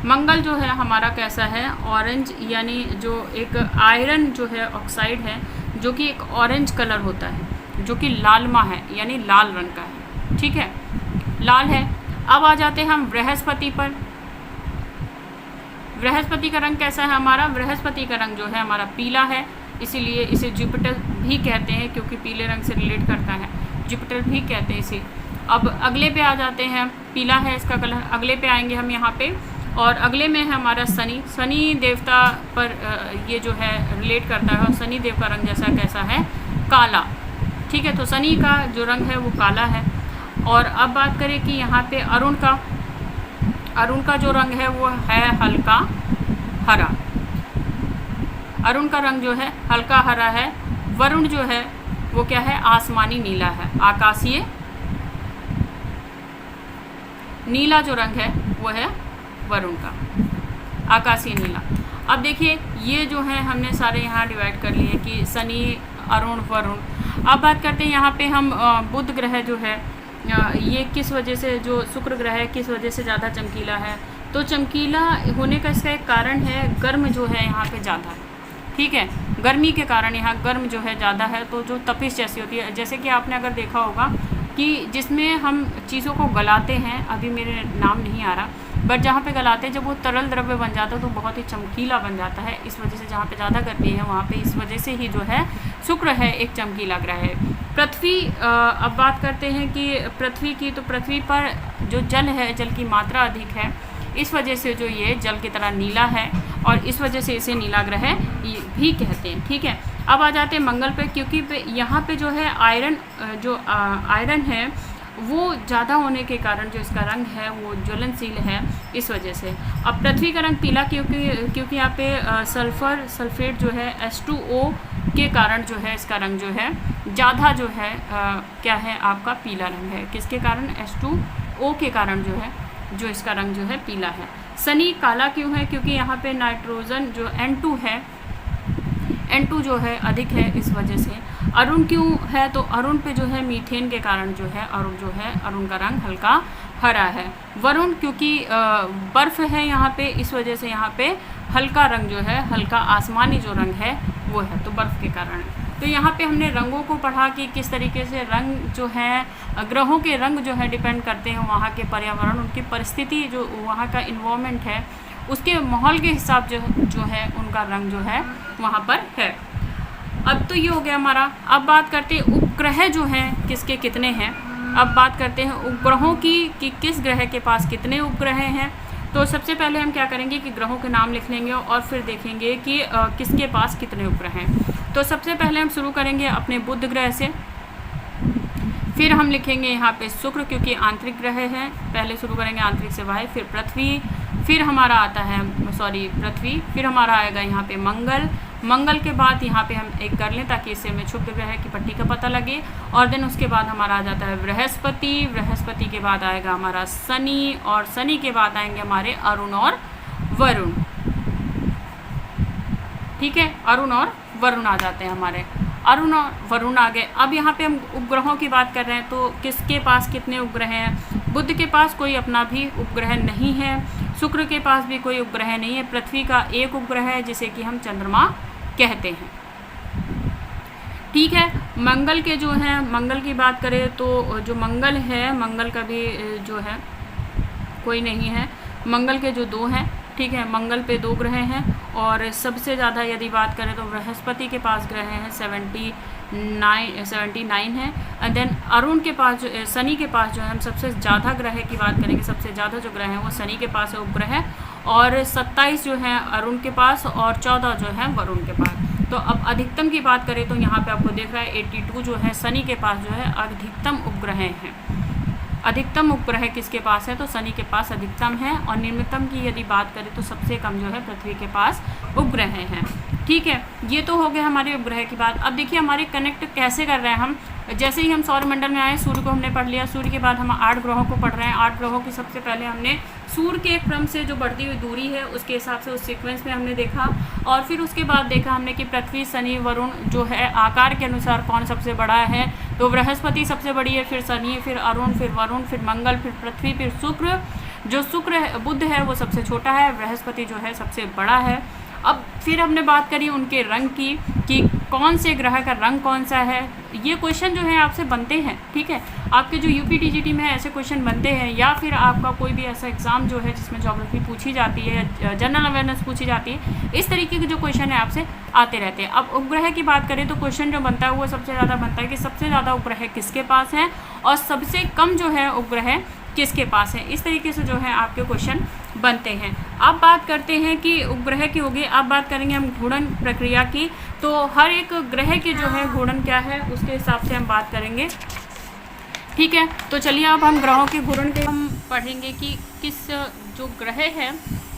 मंगल जो है हमारा कैसा है, ऑरेंज, यानी जो एक आयरन जो है ऑक्साइड है, जो कि एक ऑरेंज कलर होता है, जो कि लालमा है, यानी लाल रंग का है, ठीक है, लाल है। अब आ जाते हैं हम बृहस्पति पर। बृहस्पति का रंग कैसा है हमारा, बृहस्पति का रंग जो है हमारा पीला है, इसीलिए इसे जुपिटर भी कहते हैं, क्योंकि पीले रंग से रिलेट करता है, जुपिटर भी कहते हैं इसे। अब अगले पे आ जाते हैं, पीला है इसका कलर। अगले पे आएंगे हम यहाँ पे, और अगले में है हमारा शनि। शनि देवता पर ये जो है रिलेट करता है, और शनि देव का रंग जैसा कैसा है, काला, ठीक है। तो शनि का जो रंग है वो काला है। और अब बात करें कि यहाँ पे अरुण का, अरुण का जो रंग है वो है हल्का हरा, अरुण का रंग जो है हल्का हरा है। वरुण जो है वो क्या है, आसमानी नीला है, आकाशीय नीला जो रंग है वो है वरुण का, आकाशीय नीला। अब देखिए ये जो है हमने सारे यहाँ डिवाइड कर लिए कि शनि, अरुण, वरुण। अब बात करते हैं यहाँ पे हम बुध ग्रह जो है ये किस वजह से, जो शुक्र ग्रह है किस वजह से ज़्यादा चमकीला है। तो चमकीला होने का इसका एक कारण है, गर्म जो है यहाँ पे ज़्यादा है, ठीक है, गर्मी के कारण यहाँ गर्म जो है ज़्यादा है। तो जो तपिश जैसी होती है, जैसे कि आपने अगर देखा होगा कि जिसमें हम चीज़ों को गलाते हैं, अभी मेरे नाम नहीं आ रहा, बट जहाँ पे गलाते हैं जब वो तरल द्रव्य बन जाता है तो बहुत ही चमकीला बन जाता है। इस वजह से जहाँ पे ज़्यादा गर्मी है वहाँ पे इस वजह से ही जो है शुक्र है एक चमकीला ग्रह है। पृथ्वी, अब बात करते हैं कि पृथ्वी की, तो पृथ्वी पर जो जल है, जल की मात्रा अधिक है, इस वजह से जो ये जल की तरह नीला है, और इस वजह से इसे नीला ग्रह भी कहते हैं, ठीक है। अब आ जाते हैं मंगल पे, क्योंकि यहाँ पे जो है आयरन, जो आयरन है वो ज़्यादा होने के कारण जो इसका रंग है वो ज्वलनशील है, इस वजह से। अब पृथ्वी का रंग पीला क्योंकि यहाँ पे सल्फेट जो है H2O के कारण जो है इसका रंग जो है ज़्यादा जो है क्या है आपका पीला रंग है। किसके कारण, H2O के कारण जो है जो इसका रंग जो है पीला है। शनि काला क्यों है, क्योंकि यहाँ पे नाइट्रोजन जो N2 है, N2 जो है अधिक है, इस वजह से। अरुण क्यों है, तो अरुण पे जो है मीथेन के कारण जो है अरुण का रंग हल्का हरा है। वरुण क्योंकि बर्फ़ है यहाँ पे, इस वजह से यहाँ पे हल्का रंग जो है, हल्का आसमानी जो रंग है वो है, तो बर्फ़ के कारण। तो यहाँ पे हमने रंगों को पढ़ा कि किस तरीके से रंग जो है, ग्रहों के रंग जो है डिपेंड करते हैं वहाँ के पर्यावरण, उनकी परिस्थिति, जो वहाँ का इन्वायरमेंट है, उसके माहौल के हिसाब जो है उनका रंग जो है वहाँ पर है। अब तो ये हो गया हमारा। अब बात करते हैं उपग्रह जो हैं किसके कितने हैं। अब बात करते हैं उपग्रहों की कि किस ग्रह के पास कितने उपग्रह हैं। तो सबसे पहले हम क्या करेंगे कि ग्रहों के नाम लिख लेंगे और फिर देखेंगे कि किसके पास कितने उपग्रह हैं। तो सबसे पहले हम शुरू करेंगे अपने बुध ग्रह से, फिर हम लिखेंगे यहाँ पे शुक्र क्योंकि आंतरिक ग्रह है, पहले शुरू करेंगे आंतरिक से बाहर, फिर पृथ्वी, फिर हमारा आता है पृथ्वी, फिर हमारा आएगा यहाँ पे मंगल के बाद यहाँ पे हम एक कर लें ताकि इससे हमें क्षुब्ध ग्रह की पट्टी का पता लगे। और देन उसके बाद हमारा आ जाता है बृहस्पति के बाद आएगा हमारा शनि, और शनि के बाद आएंगे हमारे अरुण और वरुण, ठीक है, अरुण और वरुण आ जाते हैं हमारे, अरुण और वरुण आ गए। अब यहाँ पे हम उपग्रहों की बात कर रहे हैं, तो किसके पास कितने उपग्रह हैं? बुध के पास कोई अपना भी उपग्रह नहीं है, शुक्र के पास भी कोई उपग्रह नहीं है, पृथ्वी का एक उपग्रह है जिसे कि हम चंद्रमा कहते हैं। ठीक है, मंगल के जो हैं, मंगल की बात करें तो जो मंगल है, मंगल का भी जो है कोई नहीं है, मंगल के जो 2 हैं, ठीक है, मंगल पे 2 ग्रह हैं। और सबसे ज़्यादा यदि बात करें तो बृहस्पति के पास ग्रह हैं 79 है। एंड देन अरुण के पास जो, शनि के पास जो है, हम सबसे ज़्यादा ग्रह की बात करेंगे, सबसे ज़्यादा जो ग्रह हैं वो शनि के पास है उपग्रह, और 27 जो है अरुण के पास और 14 जो है वरुण के पास। तो अब अधिकतम की बात करें तो यहाँ पे आपको देख रहा है 82 जो है शनि के पास जो है अधिकतम उपग्रह हैं। अधिकतम उपग्रह किसके पास है? तो शनि के पास अधिकतम है। और निम्नतम की यदि बात करें तो सबसे कम जो है पृथ्वी के पास उपग्रह हैं। ठीक है, ये तो हो गया हमारे उपग्रह की बात। अब देखिए हमारे कनेक्ट कैसे कर रहे हैं हम। जैसे ही हम सौरमंडल में आए, सूर्य को हमने पढ़ लिया, सूर्य के बाद हम 8 ग्रहों को पढ़ रहे हैं। 8 ग्रहों की सबसे पहले हमने सूर्य के क्रम से जो बढ़ती हुई दूरी है उसके हिसाब से उस सीक्वेंस में हमने देखा, और फिर उसके बाद देखा हमने कि पृथ्वी, शनि, वरुण जो है आकार के अनुसार कौन सबसे बड़ा है। तो बृहस्पति सबसे बड़ी है, फिर शनि, फिर अरुण, फिर वरुण, फिर मंगल, फिर पृथ्वी, फिर शुक्र। जो शुक्र है, बुध है, वो सबसे छोटा है, बृहस्पति जो है सबसे बड़ा है। अब फिर हमने बात करी उनके रंग की कि कौन से ग्रह का रंग कौन सा है। ये क्वेश्चन जो है आपसे बनते हैं, ठीक है, आपके जो यूपी टीजीटी में ऐसे क्वेश्चन बनते हैं, या फिर आपका कोई भी ऐसा एग्ज़ाम जो है जिसमें ज्योग्राफी पूछी जाती है, जनरल अवेयरनेस पूछी जाती है, इस तरीके के जो क्वेश्चन है आपसे आते रहते हैं। अब उपग्रह की बात करें तो क्वेश्चन जो बनता है वो सबसे ज़्यादा बनता है कि सबसे ज़्यादा उपग्रह किसके पास हैं और सबसे कम जो है उपग्रह किसके पास है। इस तरीके से जो है आपके क्वेश्चन बनते हैं। अब बात करते हैं कि उपग्रह की होगी, अब बात करेंगे हम घूर्णन प्रक्रिया की। तो हर एक ग्रह की जो है घूर्णन क्या है उसके हिसाब से हम बात करेंगे। ठीक है, तो चलिए अब हम ग्रहों के घूर्णन के हम पढ़ेंगे कि किस जो ग्रह है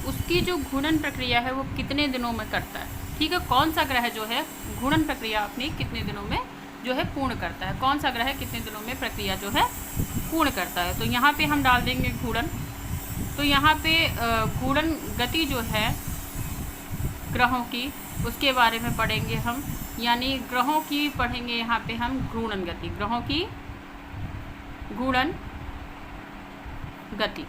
उसकी जो घूर्णन प्रक्रिया है वो कितने दिनों में करता है। ठीक है, कौन सा ग्रह जो है घूर्णन प्रक्रिया अपनी कितने दिनों में जो है पूर्ण करता है, कौन सा ग्रह कितने दिनों में प्रक्रिया जो है पूर्ण करता है। तो यहाँ पे हम डाल देंगे घूर्णन। तो यहाँ पे घूर्णन गति जो है ग्रहों की उसके बारे में पढ़ेंगे हम, यानी ग्रहों की पढ़ेंगे यहाँ पे हम घूर्णन गति, ग्रहों की घूर्णन गति।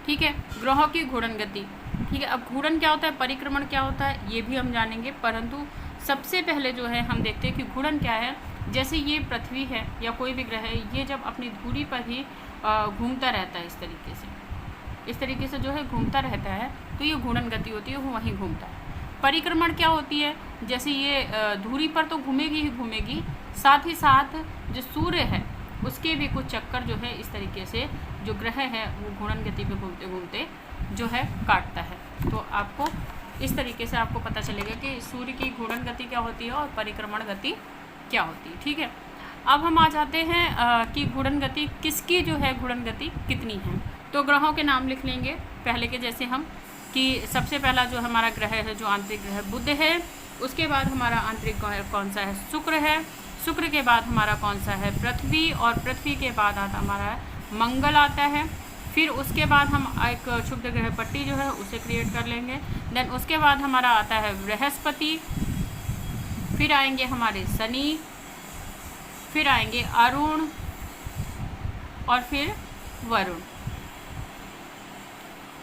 ठीक है, ग्रहों की घूर्णन गति। ठीक है, अब घूर्णन क्या होता है, परिक्रमण क्या होता है, ये भी हम जानेंगे, परंतु सबसे पहले जो है हम देखते हैं कि घूर्णन क्या है। जैसे ये पृथ्वी है या कोई भी ग्रह है, ये जब अपनी धुरी पर ही घूमता रहता है, इस तरीके से जो है घूमता रहता है, तो ये घूर्णन गति होती है, वो वहीं घूमता है। परिक्रमण क्या होती है, जैसे ये धुरी पर तो घूमेगी ही घूमेगी, साथ ही साथ जो सूर्य है उसके भी कुछ चक्कर जो है इस तरीके से जो ग्रह है वो घूर्णन गति पे घूमते घूमते जो है काटता है। तो आपको इस तरीके से आपको पता चलेगा कि सूर्य की घूर्णन गति क्या होती है और परिक्रमण गति क्या होती है। ठीक है, अब हम आ जाते हैं कि घूर्णन गति किसकी जो है घूर्णन गति कितनी है। तो ग्रहों के नाम लिख लेंगे पहले के जैसे हम, कि सबसे पहला जो हमारा ग्रह है जो आंतरिक ग्रह बुध है, उसके बाद हमारा आंतरिक ग्रह कौन सा है, शुक्र है, शुक्र के बाद हमारा कौन सा है, पृथ्वी, और पृथ्वी के बाद आता हमारा मंगल आता है। फिर उसके बाद हम एक क्षुद्र ग्रह पट्टी जो है उसे क्रिएट कर लेंगे। देन उसके बाद हमारा आता है बृहस्पति, फिर आएंगे हमारे शनि, फिर आएंगे अरुण और फिर वरुण।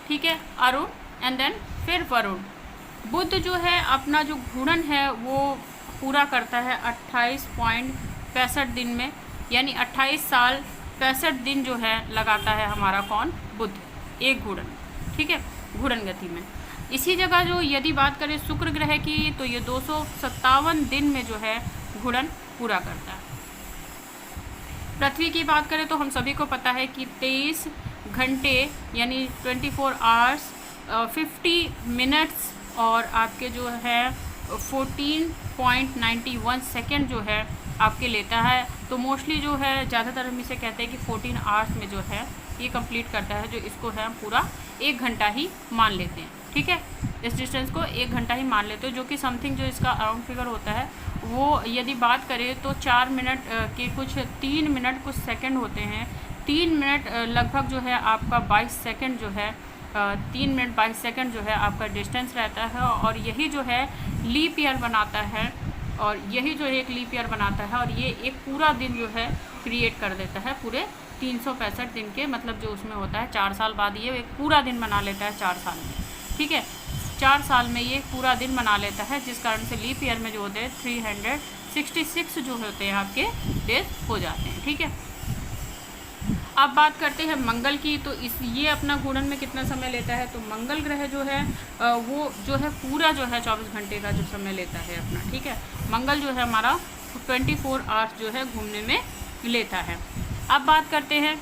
ठीक है, अरुण एंड देन फिर वरुण। बुध जो है अपना जो घूर्णन है वो पूरा करता है 28.65 दिन में, यानी 28 साल 65 दिन जो है लगाता है हमारा कौन, बुध, एक घूर्णन। ठीक है, घूर्णन गति में। इसी जगह जो यदि बात करें शुक्र ग्रह की, तो ये 257 दिन में जो है घूर्णन पूरा करता है। पृथ्वी की बात करें तो हम सभी को पता है कि 23 घंटे यानी 24 आवर्स 50 मिनट्स और आपके जो है 14.91 सेकेंड जो है आपके लेता है। तो मोस्टली जो है ज़्यादातर हम इसे कहते हैं कि 14 आवर्स में जो है ये कंप्लीट करता है, जो इसको है पूरा 1 घंटा ही मान लेते हैं। ठीक है, इस डिस्टेंस को 1 घंटा ही मान लेते हैं, जो कि समथिंग जो इसका अराउंड फिगर होता है वो यदि बात करें तो 4 मिनट के कुछ 3 मिनट कुछ सेकंड होते हैं। 3 मिनट लगभग जो है आपका 22 सेकंड जो है 3 मिनट 22 सेकंड जो है आपका डिस्टेंस रहता है, और यही जो है लीप ईयर बनाता है, और यही जो एक लीप ईयर बनाता है, और ये एक पूरा दिन जो है क्रिएट कर देता है पूरे 365 दिन के, मतलब जो उसमें होता है 4 साल बाद ये एक पूरा दिन बना लेता है 4 साल में। ठीक है, 4 साल में ये पूरा दिन बना लेता है, जिस कारण से लीप ईयर में जो होते हैं 366 जो होते हैं आपके डेज हो जाते हैं। ठीक है, अब बात करते हैं मंगल की। तो ये अपना घूर्णन में कितना समय लेता है, तो मंगल ग्रह जो है वो जो है पूरा जो है 24 घंटे का जो समय लेता है अपना। ठीक है, मंगल जो है हमारा 24 आवर्स जो है घूमने में लेता है। अब बात करते हैं,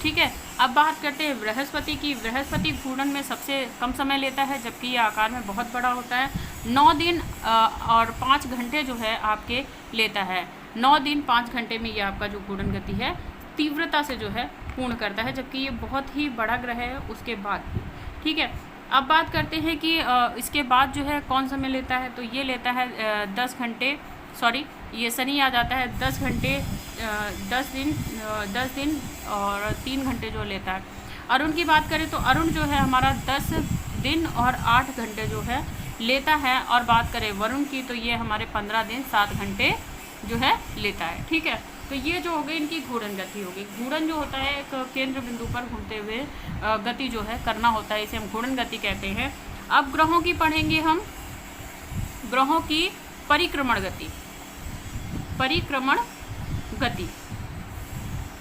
ठीक है, अब बात करते हैं बृहस्पति की। बृहस्पति घूर्णन में सबसे कम समय लेता है, जबकि ये आकार में बहुत बड़ा होता है। 9 दिन और 5 घंटे जो है आपके लेता है। 9 दिन 5 घंटे में ये आपका जो घूर्णन गति है तीव्रता से जो है पूर्ण करता है, जबकि ये बहुत ही बड़ा ग्रह है उसके बाद। ठीक है, अब बात करते हैं कि इसके बाद जो है कौन समय लेता है, तो ये लेता है 10 घंटे, सॉरी ये शनि आ जाता है 10 घंटे 10 दिन और 3 घंटे जो लेता है। अरुण की बात करें तो अरुण जो है हमारा 10 दिन और 8 घंटे जो है लेता है, और बात करें वरुण की तो ये हमारे 15 दिन 7 घंटे जो है लेता है। ठीक है, तो ये जो हो गई इनकी घूर्णन गति होगी। घूर्णन जो होता है एक केंद्र बिंदु पर घूमते हुए गति जो है करना होता है, इसे हम घूर्णन गति कहते हैं। अब ग्रहों की पढ़ेंगे हम, ग्रहों की परिक्रमण गति, परिक्रमण गति।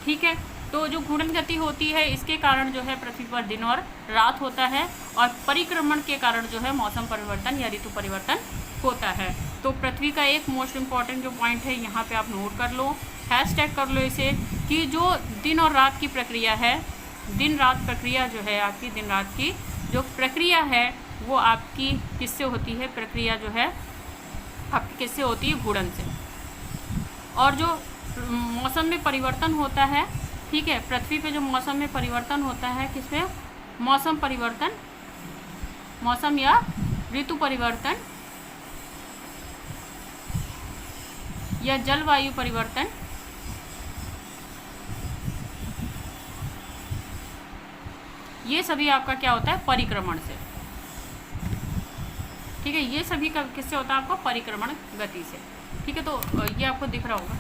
ठीक है, तो जो घूर्णन गति होती है इसके कारण जो है पृथ्वी पर दिन और रात होता है, और परिक्रमण के कारण जो है मौसम परिवर्तन या ऋतु परिवर्तन होता है। तो पृथ्वी का एक मोस्ट इम्पॉर्टेंट जो पॉइंट है यहाँ पे आप नोट कर लो, हैशटैग कर लो इसे, कि जो दिन और रात की प्रक्रिया है, दिन रात प्रक्रिया जो है आपकी, दिन रात की जो प्रक्रिया है वो आपकी किससे होती है, प्रक्रिया जो है आपकी किससे होती है, घूर्णन से। और जो मौसम में परिवर्तन होता है, ठीक है, पृथ्वी पे जो मौसम में परिवर्तन होता है किसमें, मौसम परिवर्तन, मौसम या ऋतु परिवर्तन या जलवायु परिवर्तन, ये सभी आपका क्या होता है, परिक्रमण से। ठीक है, ये सभी का किससे होता है आपको, परिक्रमण गति से। ठीक है, तो ये आपको दिख रहा होगा।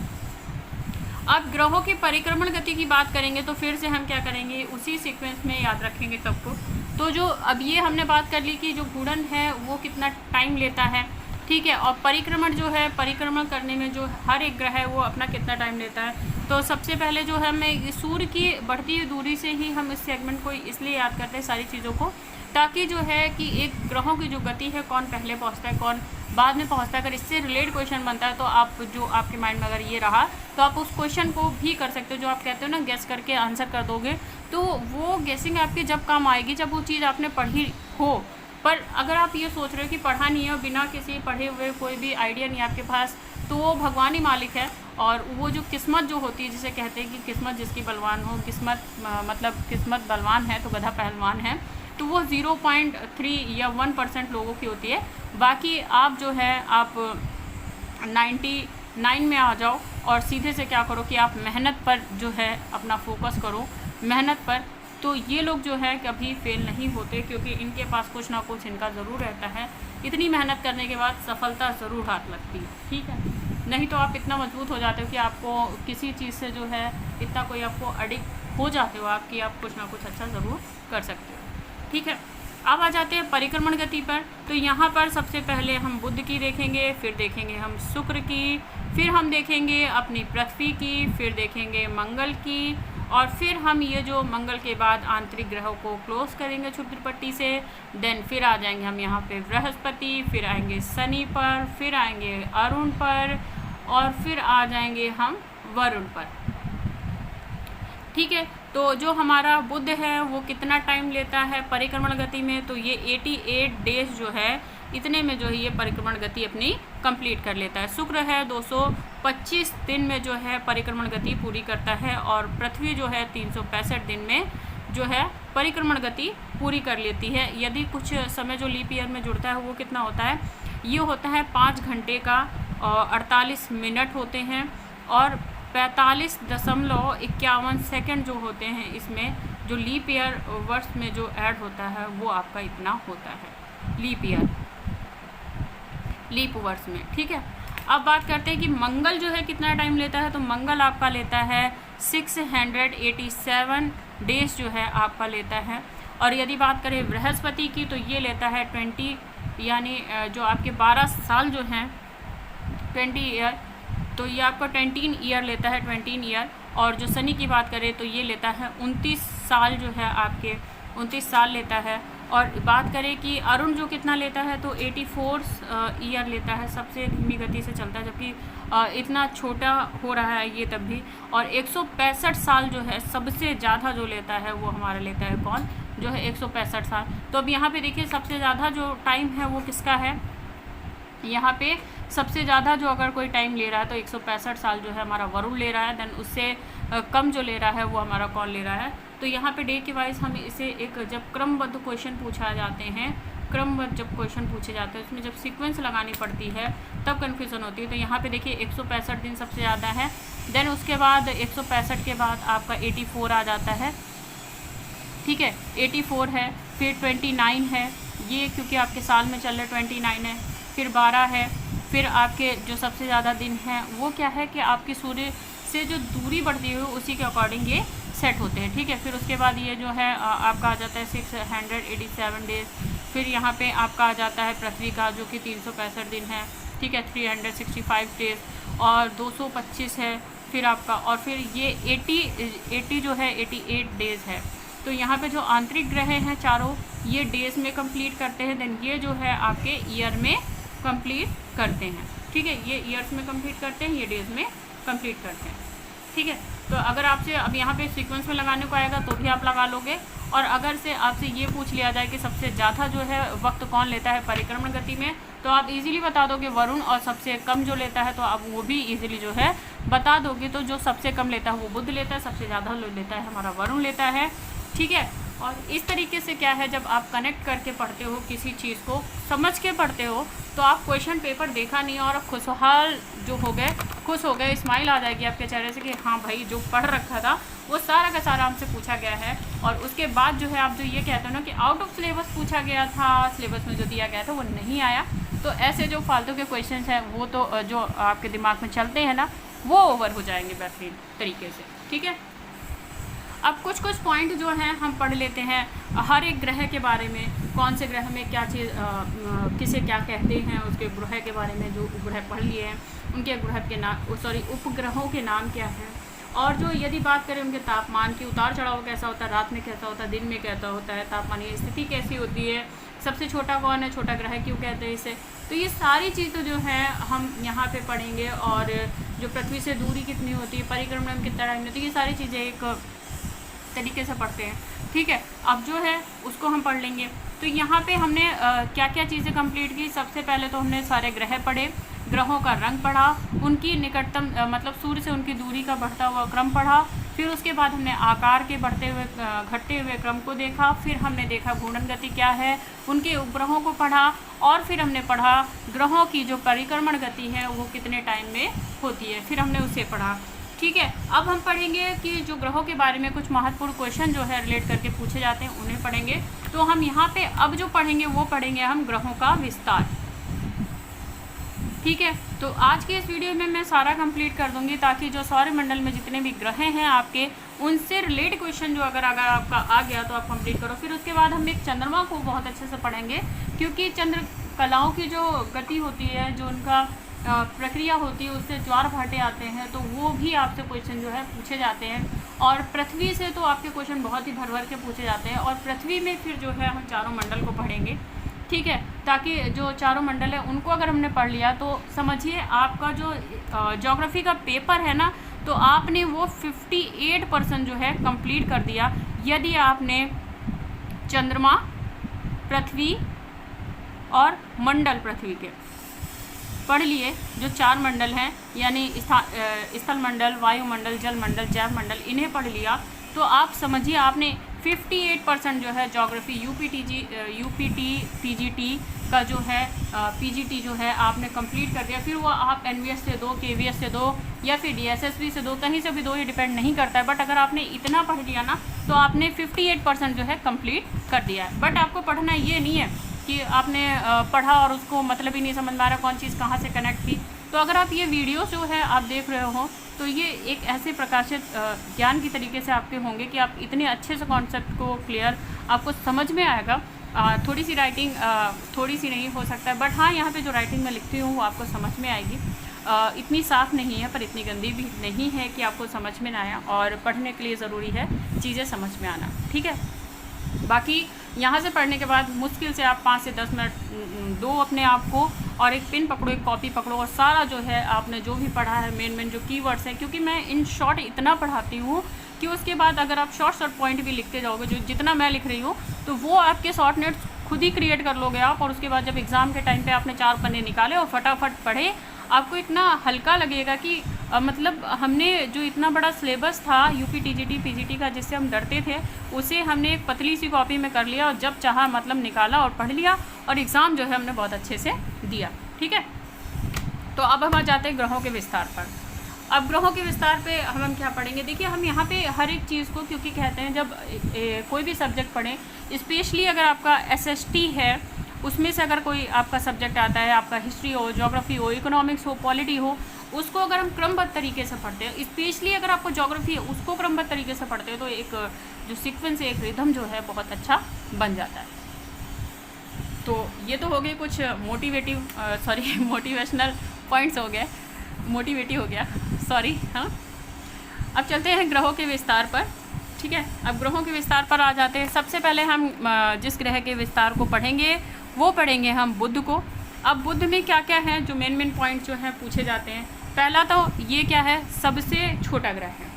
अब ग्रहों की परिक्रमण गति की बात करेंगे तो फिर से हम क्या करेंगे, उसी सीक्वेंस में याद रखेंगे सबको। तो जो अब ये हमने बात कर ली कि जो घूर्णन है वो कितना टाइम लेता है, ठीक है, और परिक्रमण जो है, परिक्रमण करने में जो हर एक ग्रह है वो अपना कितना टाइम लेता है। तो सबसे पहले जो है हमें सूर्य की बढ़ती हुई दूरी से ही हम इस सेगमेंट को इसलिए याद करते हैं सारी चीज़ों को, ताकि जो है कि एक ग्रहों की जो गति है कौन पहले पहुंचता है कौन बाद में पहुंचता है, अगर इससे रिलेटेड क्वेश्चन बनता है तो आप जो आपके माइंड में अगर ये रहा तो आप उस क्वेश्चन को भी कर सकते हो, जो आप कहते हो ना गेस करके आंसर कर दोगे, तो वो गेसिंग आपकी जब काम आएगी जब वो चीज़ आपने पढ़ी हो। पर अगर आप ये सोच रहे हो कि पढ़ा नहीं है और बिना किसी पढ़े हुए कोई भी आइडिया नहीं आपके पास, तो वो भगवान ही मालिक है। और वो जो किस्मत जो होती है, जिसे कहते हैं कि किस्मत जिसकी बलवान हो, किस्मत मतलब किस्मत बलवान है तो गधा पहलवान है, तो वो 0.3 या 1% लोगों की होती है। बाकी आप जो है आप 99 में आ जाओ और सीधे से क्या करो कि आप मेहनत पर जो है अपना फोकस करो, मेहनत पर, तो ये लोग जो है कभी फेल नहीं होते, क्योंकि इनके पास कुछ ना कुछ इनका ज़रूर रहता है। इतनी मेहनत करने के बाद सफलता ज़रूर हाथ लगती है, ठीक है, नहीं तो आप इतना मजबूत हो जाते हो कि आपको किसी चीज़ से जो है इतना कोई आपको एडिक्ट हो जाते हो आप कि आप कुछ ना कुछ अच्छा ज़रूर कर सकते हो। ठीक है, अब आ जाते हैं परिक्रमण गति पर। तो यहाँ पर सबसे पहले हम बुध की देखेंगे, फिर देखेंगे हम शुक्र की, फिर हम देखेंगे अपनी पृथ्वी की, फिर देखेंगे मंगल की, और फिर हम ये जो मंगल के बाद आंतरिक ग्रहों को क्लोज करेंगे छोटी पट्टी से। देन फिर आ जाएंगे हम यहाँ पे बृहस्पति, फिर आएंगे शनि पर, फिर आएंगे अरुण पर, और फिर आ जाएंगे हम वरुण पर। ठीक है, तो जो हमारा बुध है वो कितना टाइम लेता है परिक्रमण गति में, तो ये 88 डेज जो है इतने में जो है ये परिक्रमण गति अपनी कंप्लीट कर लेता है। शुक्र है 225 दिन में जो है परिक्रमण गति पूरी करता है, और पृथ्वी जो है 365 दिन में जो है परिक्रमण गति पूरी कर लेती है। यदि कुछ समय जो लीप ईयर में जुड़ता है वो कितना होता है, ये होता है 5 घंटे का 48 मिनट होते हैं, और 45.51 सेकंड जो होते हैं इसमें जो लीप ईयर वर्ष में जो ऐड होता है वो आपका इतना होता है लीप वर्ष में। ठीक है, अब बात करते हैं कि मंगल जो है कितना टाइम लेता है। तो मंगल आपका लेता है 687 डेज जो है आपका लेता है। और यदि बात करें बृहस्पति की तो ये लेता है 20, यानी जो आपके 12 साल जो हैं 20 ईयर, तो ये आपका 20 ईयर लेता है, 20 ईयर। और जो शनि की बात करें तो ये लेता है 29 साल जो है आपके 29 साल लेता है। और बात करें कि अरुण जो कितना लेता है तो 84 ईयर लेता है, सबसे धीमी गति से चलता है, जबकि इतना छोटा हो रहा है ये तब भी। और 165 साल जो है सबसे ज़्यादा जो लेता है वो हमारा लेता है कौन, जो है 165 साल। तो अब यहाँ पे देखिए सबसे ज़्यादा जो टाइम है वो किसका है, यहाँ पे सबसे ज़्यादा जो अगर कोई टाइम ले रहा है तो 165 साल जो है हमारा वरुण ले रहा है। देन उससे कम जो ले रहा है वो हमारा कौन ले रहा है। तो यहाँ पे डे के वाइज हम इसे एक जब क्रमबद्ध क्वेश्चन पूछा जाते हैं, क्रमबद्ध जब क्वेश्चन पूछे जाते हैं उसमें जब सीक्वेंस लगानी पड़ती है तब कन्फ्यूज़न होती है। तो यहाँ पे देखिए 165 दिन सबसे ज़्यादा है। देन उसके बाद 165 के बाद आपका 84 आ जाता है। ठीक है, 84 है, फिर 29 है, ये क्योंकि आपके साल में चल रहे 29 है, फिर 12 है, फिर आपके जो सबसे ज़्यादा दिन हैं वो क्या है कि आपकी सूर्य से जो दूरी बढ़ती है उसी के अकॉर्डिंग ये सेट होते हैं। ठीक है, फिर उसके बाद ये जो है आपका आ जाता है 687 डेज। फिर यहाँ पे आपका आ जाता है पृथ्वी का जो कि 365 दिन है। ठीक है, 365 डेज और 225 है फिर आपका, और फिर ये 80 जो है 88 डेज़ है। तो यहाँ पे जो आंतरिक ग्रह हैं चारों ये डेज़ में कंप्लीट करते हैं। देन ये जो है आपके ईयर में कंप्लीट करते हैं। ठीक है, ये ईयर्स में कंप्लीट करते हैं, ये डेज़ में कंप्लीट करते हैं। ठीक है, तो अगर आपसे अब यहाँ पे सीक्वेंस में लगाने को आएगा तो भी आप लगा लोगे। और अगर से आपसे ये पूछ लिया जाए कि सबसे ज़्यादा जो है वक्त कौन लेता है परिक्रमण गति में, तो आप इजीली बता दोगे वरुण, और सबसे कम जो लेता है तो आप वो भी इजीली जो है बता दोगे। तो जो सबसे कम लेता है वो बुध लेता है, सबसे ज़्यादा लेता है हमारा वरुण लेता है। ठीक है, और इस तरीके से क्या है जब आप कनेक्ट करके पढ़ते हो, किसी चीज़ को समझ के पढ़ते हो, तो आप क्वेश्चन पेपर देखा नहीं और खुशहाल जो हो गए, खुश हो गए, स्माइल आ जाएगी आपके चेहरे से कि हाँ भाई जो पढ़ रखा था वो सारा का सारा हमसे पूछा गया है। और उसके बाद जो है आप जो ये कहते हो ना कि आउट ऑफ सिलेबस पूछा गया था, सिलेबस में जो दिया गया था वो नहीं आया, तो ऐसे जो फालतू के क्वेश्चन हैं वो तो जो आपके दिमाग में चलते हैं ना वो ओवर हो जाएंगे बेहतरीन तरीके से। ठीक है, अब कुछ पॉइंट जो हैं हम पढ़ लेते हैं हर एक ग्रह के बारे में, कौन से ग्रह में क्या चीज़ किसे क्या कहते हैं, उसके ग्रह के बारे में जो उपग्रह पढ़ लिए हैं उनके ग्रह के नाम, उपग्रहों के नाम क्या हैं। और जो यदि बात करें उनके तापमान की, उतार चढ़ाव कैसा होता है, रात में कैसा होता है, दिन में कैसा होता है, तापमानीय स्थिति कैसी होती है, सबसे छोटा कौन है, छोटा ग्रह क्यों कहते हैं इसे। तो ये सारी चीज़ें जो हैं हम यहाँ पे पढ़ेंगे। और जो पृथ्वी से दूरी कितनी होती है, परिक्रमण में कितना टाइम होता है, ये सारी चीज़ें एक तरीके से पढ़ते हैं। ठीक है, अब जो है उसको हम पढ़ लेंगे। तो यहाँ पे हमने क्या क्या चीज़ें कंप्लीट की। सबसे पहले तो हमने सारे ग्रह पढ़े, ग्रहों का रंग पढ़ा, उनकी निकटतम मतलब सूर्य से उनकी दूरी का बढ़ता हुआ क्रम पढ़ा। फिर उसके बाद हमने आकार के बढ़ते हुए घटते हुए क्रम को देखा। फिर हमने देखा घूर्णन गति क्या है, उनके उपग्रहों को पढ़ा। और फिर हमने पढ़ा ग्रहों की जो परिक्रमण गति है वो कितने टाइम में होती है, फिर हमने उसे पढ़ा। ठीक है, अब हम पढ़ेंगे कि जो ग्रहों के बारे में कुछ महत्वपूर्ण क्वेश्चन जो है रिलेट करके पूछे जाते हैं उन्हें पढ़ेंगे। तो हम यहाँ पे अब जो पढ़ेंगे वो पढ़ेंगे हम ग्रहों का विस्तार। ठीक है, तो आज के इस वीडियो में मैं सारा कंप्लीट कर दूंगी ताकि जो सौरमंडल में जितने भी ग्रह हैं आपके उनसे रिलेटेड क्वेश्चन जो अगर आपका आ गया तो आप कंप्लीट करो। फिर उसके बाद हम एक चंद्रमा को बहुत अच्छे से पढ़ेंगे, क्योंकि चंद्र कलाओं की जो गति होती है, जो उनका प्रक्रिया होती है, उससे ज्वार भाटे आते हैं, तो वो भी आपसे क्वेश्चन जो है पूछे जाते हैं। और पृथ्वी से तो आपके क्वेश्चन बहुत ही भर भर के पूछे जाते हैं। और पृथ्वी में फिर जो है हम चारों मंडल को पढ़ेंगे। ठीक है, ताकि जो चारों मंडल है उनको अगर हमने पढ़ लिया तो समझिए आपका जो ज्योग्राफी का पेपर है ना, तो आपने वो 58% जो है कंप्लीट कर दिया यदि आपने चंद्रमा, पृथ्वी और मंडल पृथ्वी के पढ़ लिए। जो चार मंडल हैं यानी स्थल मंडल, वायुमंडल, जल मंडल, जैव मंडल, इन्हें पढ़ लिया तो आप समझिए आपने 58% जो है ज्योग्राफी यूपीटी पीजीटी का जो है पीजीटी जो है आपने कंप्लीट कर दिया, फिर वो आप एनवीएस से दो, केवीएस से दो या फिर डीएसएसबी से दो, कहीं से भी दो, ये डिपेंड नहीं करता है। बट अगर आपने इतना पढ़ लिया ना तो आपने 58% जो है कंप्लीट कर दिया है। बट आपको पढ़ना ये नहीं है कि आपने पढ़ा और उसको मतलब ही नहीं समझ में आ रहा कौन चीज़ कहाँ से कनेक्ट थी। तो अगर आप ये वीडियो जो है आप देख रहे हो तो ये एक ऐसे प्रकाशित ज्ञान की तरीके से आपके होंगे कि आप इतने अच्छे से कॉन्सेप्ट को क्लियर आपको समझ में आएगा। थोड़ी सी राइटिंग थोड़ी सी नहीं हो सकता है, बट हाँ यहाँ पे जो राइटिंग मैं लिखती हूँ वो आपको समझ में आएगी। इतनी साफ़ नहीं है पर इतनी गंदी भी नहीं है कि आपको समझ में ना आया, और पढ़ने के लिए ज़रूरी है चीज़ें समझ में आना, ठीक है। बाकी यहाँ से पढ़ने के बाद मुश्किल से आप 5 से 10 मिनट दो अपने आप को, और एक पेन पकड़ो, एक कॉपी पकड़ो, और सारा जो है आपने जो भी पढ़ा है मेन जो कीवर्ड्स हैं, क्योंकि मैं इन शॉर्ट इतना पढ़ाती हूँ कि उसके बाद अगर आप शॉर्ट पॉइंट भी लिखते जाओगे, जो जितना मैं लिख रही हूँ, तो वो आपके शॉर्ट नोट्स खुद ही क्रिएट कर लोगे आप। और उसके बाद जब एग्ज़ाम के टाइम पे आपने 4 पन्ने निकाले और फटाफट पढ़े, आपको इतना हल्का लगेगा कि मतलब हमने जो इतना बड़ा सिलेबस था यूपी टीजीटी पीजीटी का जिससे हम डरते थे, उसे हमने एक पतली सी कॉपी में कर लिया और जब चाहा मतलब निकाला और पढ़ लिया, और एग्ज़ाम जो है हमने बहुत अच्छे से दिया, ठीक है। तो अब हम आ जाते हैं ग्रहों के विस्तार पर। अब ग्रहों के विस्तार पे हम क्या पढ़ेंगे, देखिए हम यहाँ पे हर एक चीज़ को, क्योंकि कहते हैं जब कोई भी सब्जेक्ट पढ़ें, स्पेशली अगर आपका एसएसटी है उसमें से अगर कोई आपका सब्जेक्ट आता है, आपका हिस्ट्री हो, ज्योग्राफी हो, इकोनॉमिक्स हो, पॉलिटी हो, उसको अगर हम क्रमबद्ध तरीके से पढ़ते हैं, स्पेशली अगर आपको ज्योग्राफी है उसको क्रमबद्ध तरीके से पढ़ते हैं, तो एक जो सीक्वेंस, एक रिदम जो है बहुत अच्छा बन जाता है। तो ये तो हो गए कुछ मोटिवेशनल पॉइंट्स हो गए, मोटिवेटिव हो गया, सॉरी। हाँ, अब चलते हैं ग्रहों के विस्तार पर, ठीक है। अब ग्रहों के विस्तार पर आ जाते हैं। सबसे पहले हम जिस ग्रह के विस्तार को पढ़ेंगे वो पढ़ेंगे हम बुध को। अब बुध में क्या क्या है जो मेन पॉइंट जो है पूछे जाते हैं। पहला तो ये क्या है, सबसे छोटा ग्रह है,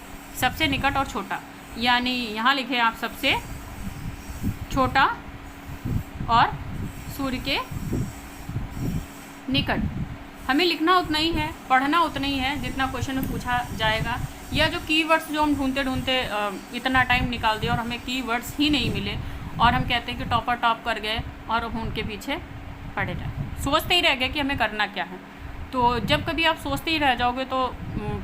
सबसे निकट और छोटा, यानी यहाँ लिखे आप सबसे छोटा और सूर्य के निकट। हमें लिखना उतना ही है, पढ़ना उतना ही है जितना क्वेश्चन में पूछा जाएगा, या जो कीवर्ड्स जो हम ढूंढते इतना टाइम निकाल दिया और हमें कीवर्ड्स ही नहीं मिले, और हम कहते हैं कि टॉप कर गए और हम उनके पीछे पड़े जाए, सोचते ही रह गए कि हमें करना क्या है। तो जब कभी आप सोचते ही रह जाओगे तो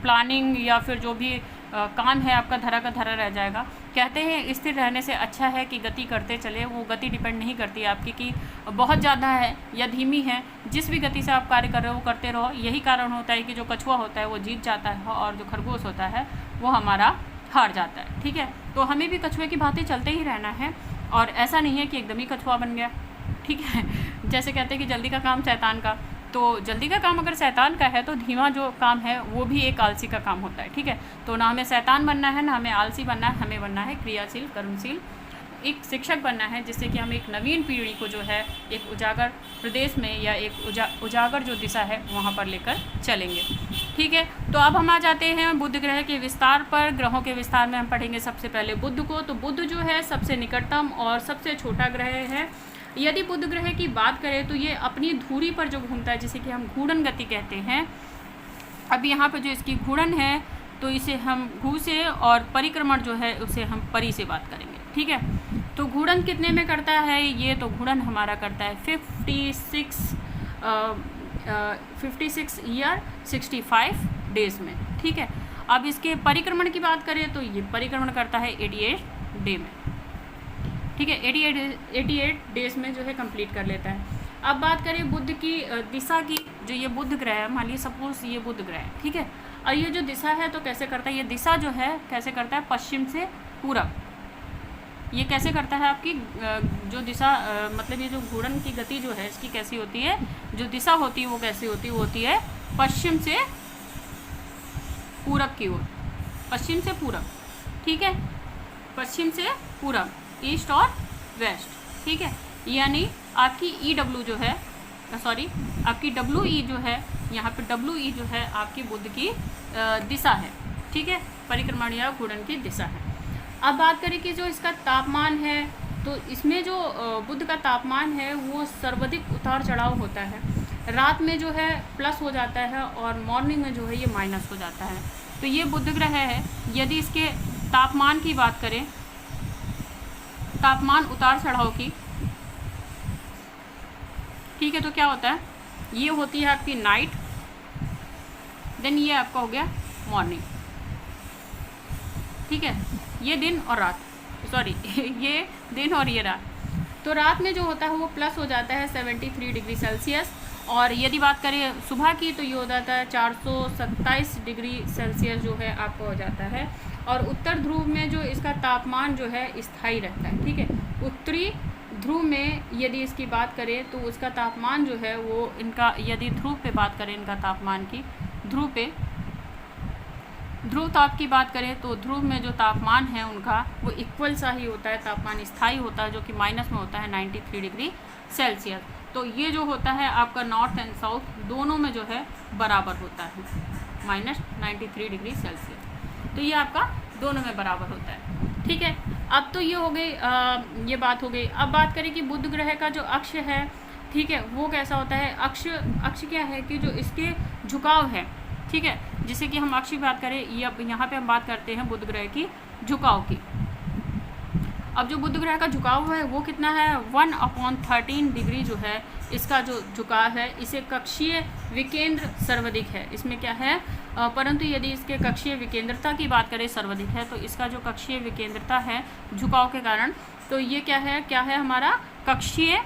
प्लानिंग या फिर जो भी काम है आपका धरा का धरा रह जाएगा। कहते हैं स्थिर रहने से अच्छा है कि गति करते चले। वो गति डिपेंड नहीं करती आपकी कि बहुत ज़्यादा है या धीमी है, जिस भी गति से आप कार्य कर रहे हो वो करते रहो। यही कारण होता है कि जो कछुआ होता है वो जीत जाता है और जो खरगोश होता है वो हमारा हार जाता है, ठीक है। तो हमें भी कछुए की भांति चलते ही रहना है, और ऐसा नहीं है कि एकदम ही कछुआ बन गया, ठीक है। जैसे कहते हैं कि जल्दी का काम शैतान का, तो जल्दी का काम अगर शैतान का है तो धीमा जो काम है वो भी एक आलसी का काम होता है, ठीक है। तो ना हमें शैतान बनना है, ना हमें आलसी बनना है, हमें बनना है क्रियाशील, कर्मशील, एक शिक्षक बनना है, जिससे कि हम एक नवीन पीढ़ी को जो है एक उजागर प्रदेश में या एक उजागर जो दिशा है वहाँ पर लेकर चलेंगे, ठीक है। तो अब हम आ जाते हैं बुध ग्रह के विस्तार पर। ग्रहों के विस्तार में हम पढ़ेंगे सबसे पहले बुध को। तो बुध जो है सबसे निकटतम और सबसे छोटा ग्रह है। यदि बुध ग्रह की बात करें तो ये अपनी धुरी पर जो घूमता है, जिसे कि हम घूर्णन गति कहते हैं। अब यहाँ पर जो इसकी घूर्णन है तो इसे हम घू से, और परिक्रमण जो है उसे हम परी से बात करेंगे, ठीक है। तो घूर्णन कितने में करता है ये, तो घूर्णन हमारा करता है 56 ईयर 65 डेज़ में, ठीक है। अब इसके परिक्रमण की बात करें तो ये परिक्रमण करता है 88 डे में, ठीक है। 88 डेज़ में जो है कंप्लीट कर लेता है। अब बात करें बुध की दिशा की। जो ये बुध ग्रह है, मान लीजिए सपोज ये बुध ग्रह है, ठीक है। और ये जो दिशा है तो कैसे करता है, ये दिशा जो है कैसे करता है, पश्चिम से पूरब। ये कैसे करता है, आपकी जो दिशा मतलब ये जो घूर्णन की गति जो है इसकी कैसी होती है, जो दिशा होती है वो कैसी होती है, वो होती है पश्चिम से पूरब की ओर, पश्चिम से पूरब, ठीक है। पश्चिम से पूरब, ईस्ट और वेस्ट, ठीक है। यानी आपकी EW जो है, सॉरी आपकी WE जो है, यहाँ पे WE जो है आपकी बुध की दिशा है, ठीक है, परिक्रमण या घूर्णन की दिशा है। अब बात करें कि जो इसका तापमान है, तो इसमें जो बुध का तापमान है वो सर्वाधिक उतार चढ़ाव होता है। रात में जो है प्लस हो जाता है और मॉर्निंग में जो है ये माइनस हो जाता है। तो ये बुध ग्रह है। यदि इसके तापमान की बात करें तापमान उतार चढ़ाव की, ठीक है, तो क्या होता है, ये होती है आपकी नाइट, देन ये आपका हो गया मॉर्निंग, ठीक है, ये दिन और रात, सॉरी ये दिन और ये रात। तो रात में जो होता है वो प्लस हो जाता है 73 डिग्री सेल्सियस, और यदि बात करें सुबह की तो ये हो जाता है 427 डिग्री सेल्सियस जो है आपको हो जाता है। और उत्तर ध्रुव में जो इसका तापमान जो है स्थायी रहता है, ठीक है। उत्तरी ध्रुव में यदि इसकी बात करें तो उसका तापमान जो है वो इनका, यदि ध्रुव पे बात करें इनका तापमान की, ध्रुव ताप की बात करें तो ध्रुव में जो तापमान है उनका वो इक्वल सा ही होता है, तापमान स्थायी होता है, जो कि माइनस में होता है 93 डिग्री सेल्सियस। तो ये जो होता है आपका नॉर्थ एंड साउथ दोनों में जो है बराबर होता है -93 डिग्री सेल्सियस, तो ये आपका दोनों में बराबर होता है, ठीक है। अब तो ये हो गई, ये बात हो गई। अब बात करें कि बुध ग्रह का जो अक्ष है, ठीक है, वो कैसा होता है। अक्ष क्या है कि जो इसके झुकाव है, ठीक है, जिसे कि हम अक्ष की बात करें, ये अब यहाँ पे हम बात करते हैं बुध ग्रह की झुकाव की। अब जो बुध ग्रह का झुकाव है वो कितना है, 1/13 डिग्री जो है इसका जो झुकाव है, इसे कक्षीय विकेंद्र सर्वाधिक है। इसमें क्या है, परंतु यदि इसके कक्षीय विकेंद्रता की बात करें सर्वाधिक है, तो इसका जो कक्षीय विकेंद्रता है झुकाव के कारण, तो ये क्या है हमारा कक्षीय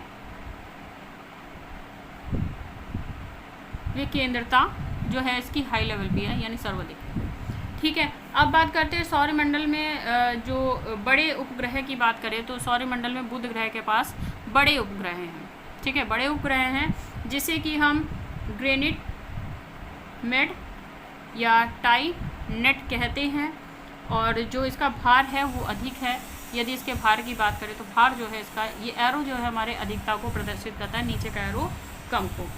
विकेंद्रता जो है इसकी हाई लेवल भी है, यानी सर्वाधिक, ठीक है। अब बात करते हैं सौरमंडल में जो बड़े उपग्रह की बात करें तो सौरमंडल में बुध ग्रह के पास बड़े उपग्रह हैं, ठीक है, बड़े उपग्रह हैं जिसे कि हम ग्रेनिट मेड या टाई नेट कहते हैं, और जो इसका भार है वो अधिक है। यदि इसके भार की बात करें तो भार जो है इसका, ये एरो जो है हमारे अधिकता को प्रदर्शित करता है, नीचे का एरो कम को।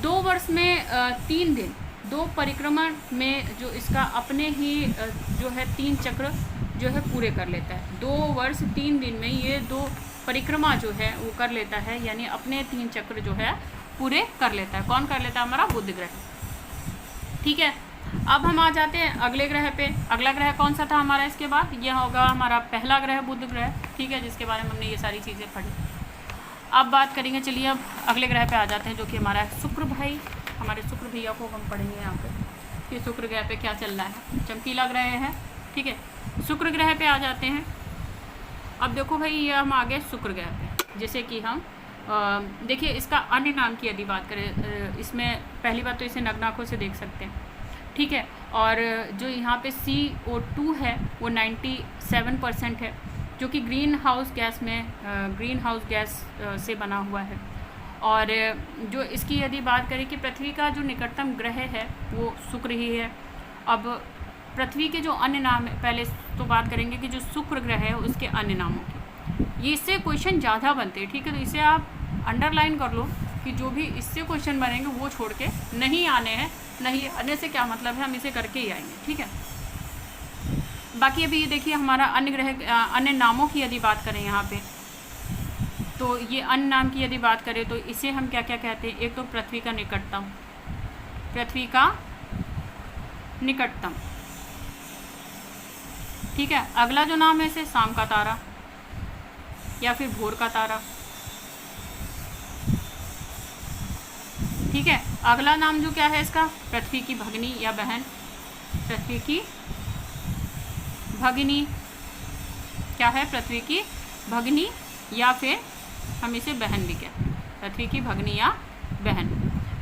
2 वर्ष में 3 दिन 2 परिक्रमा में जो इसका अपने ही जो है 3 चक्र जो है पूरे कर लेता है। 2 वर्ष 3 दिन में ये 2 परिक्रमा जो है वो कर लेता है, यानी अपने 3 चक्र जो है पूरे कर लेता है। कौन कर लेता है, हमारा बुध ग्रह, ठीक है। अब हम आ जाते हैं अगले ग्रह पे। अगला ग्रह कौन सा था हमारा, इसके बाद यह होगा हमारा पहला ग्रह बुध ग्रह, ठीक है, जिसके बारे में हमने ये सारी चीज़ें पढ़ी। अब बात करेंगे, चलिए अब अगले ग्रह पे आ जाते हैं, जो कि हमारा शुक्र भाई, हमारे शुक्र भैया को हम पढ़ेंगे यहाँ पे कि शुक्र ग्रह पे क्या चल रहा है। चमकीला ग्रह है, ठीक है, शुक्र ग्रह पे आ जाते हैं। अब देखो भाई, ये हम आ गए शुक्र ग्रह पे, जैसे कि हम देखिए इसका अन्य नाम की यदि बात करें, इसमें पहली बात तो इसे नग्न आँखों से देख सकते हैं, ठीक है। और जो यहाँ पे CO2 है वो 97% है, जो कि ग्रीन हाउस गैस से बना हुआ है। और जो इसकी यदि बात करें कि पृथ्वी का जो निकटतम ग्रह है वो शुक्र ही है। अब पृथ्वी के जो अन्य नाम है, पहले तो बात करेंगे कि जो शुक्र ग्रह है उसके अन्य नामों की, ये इससे क्वेश्चन ज़्यादा बनते हैं, ठीक है। तो इसे आप अंडरलाइन कर लो कि जो भी इससे क्वेश्चन बनेंगे वो छोड़ के नहीं आने हैं। नहीं आने से क्या मतलब है, हम इसे करके ही आएंगे, ठीक है। बाकी अभी ये देखिए हमारा अन्य ग्रह अन्य नामों की यदि बात करें यहाँ पे, तो ये अन्य नाम की यदि बात करें तो इसे हम क्या क्या कहते हैं। एक तो पृथ्वी का निकटतम, ठीक है। अगला जो नाम है इसे शाम का तारा या फिर भोर का तारा, ठीक है। अगला नाम जो क्या है इसका, पृथ्वी की भगिनी या बहन, पृथ्वी की भगिनी क्या है, पृथ्वी की भगिनी या फिर हम इसे बहन भी कहते हैं, पृथ्वी की भगिनी या बहन।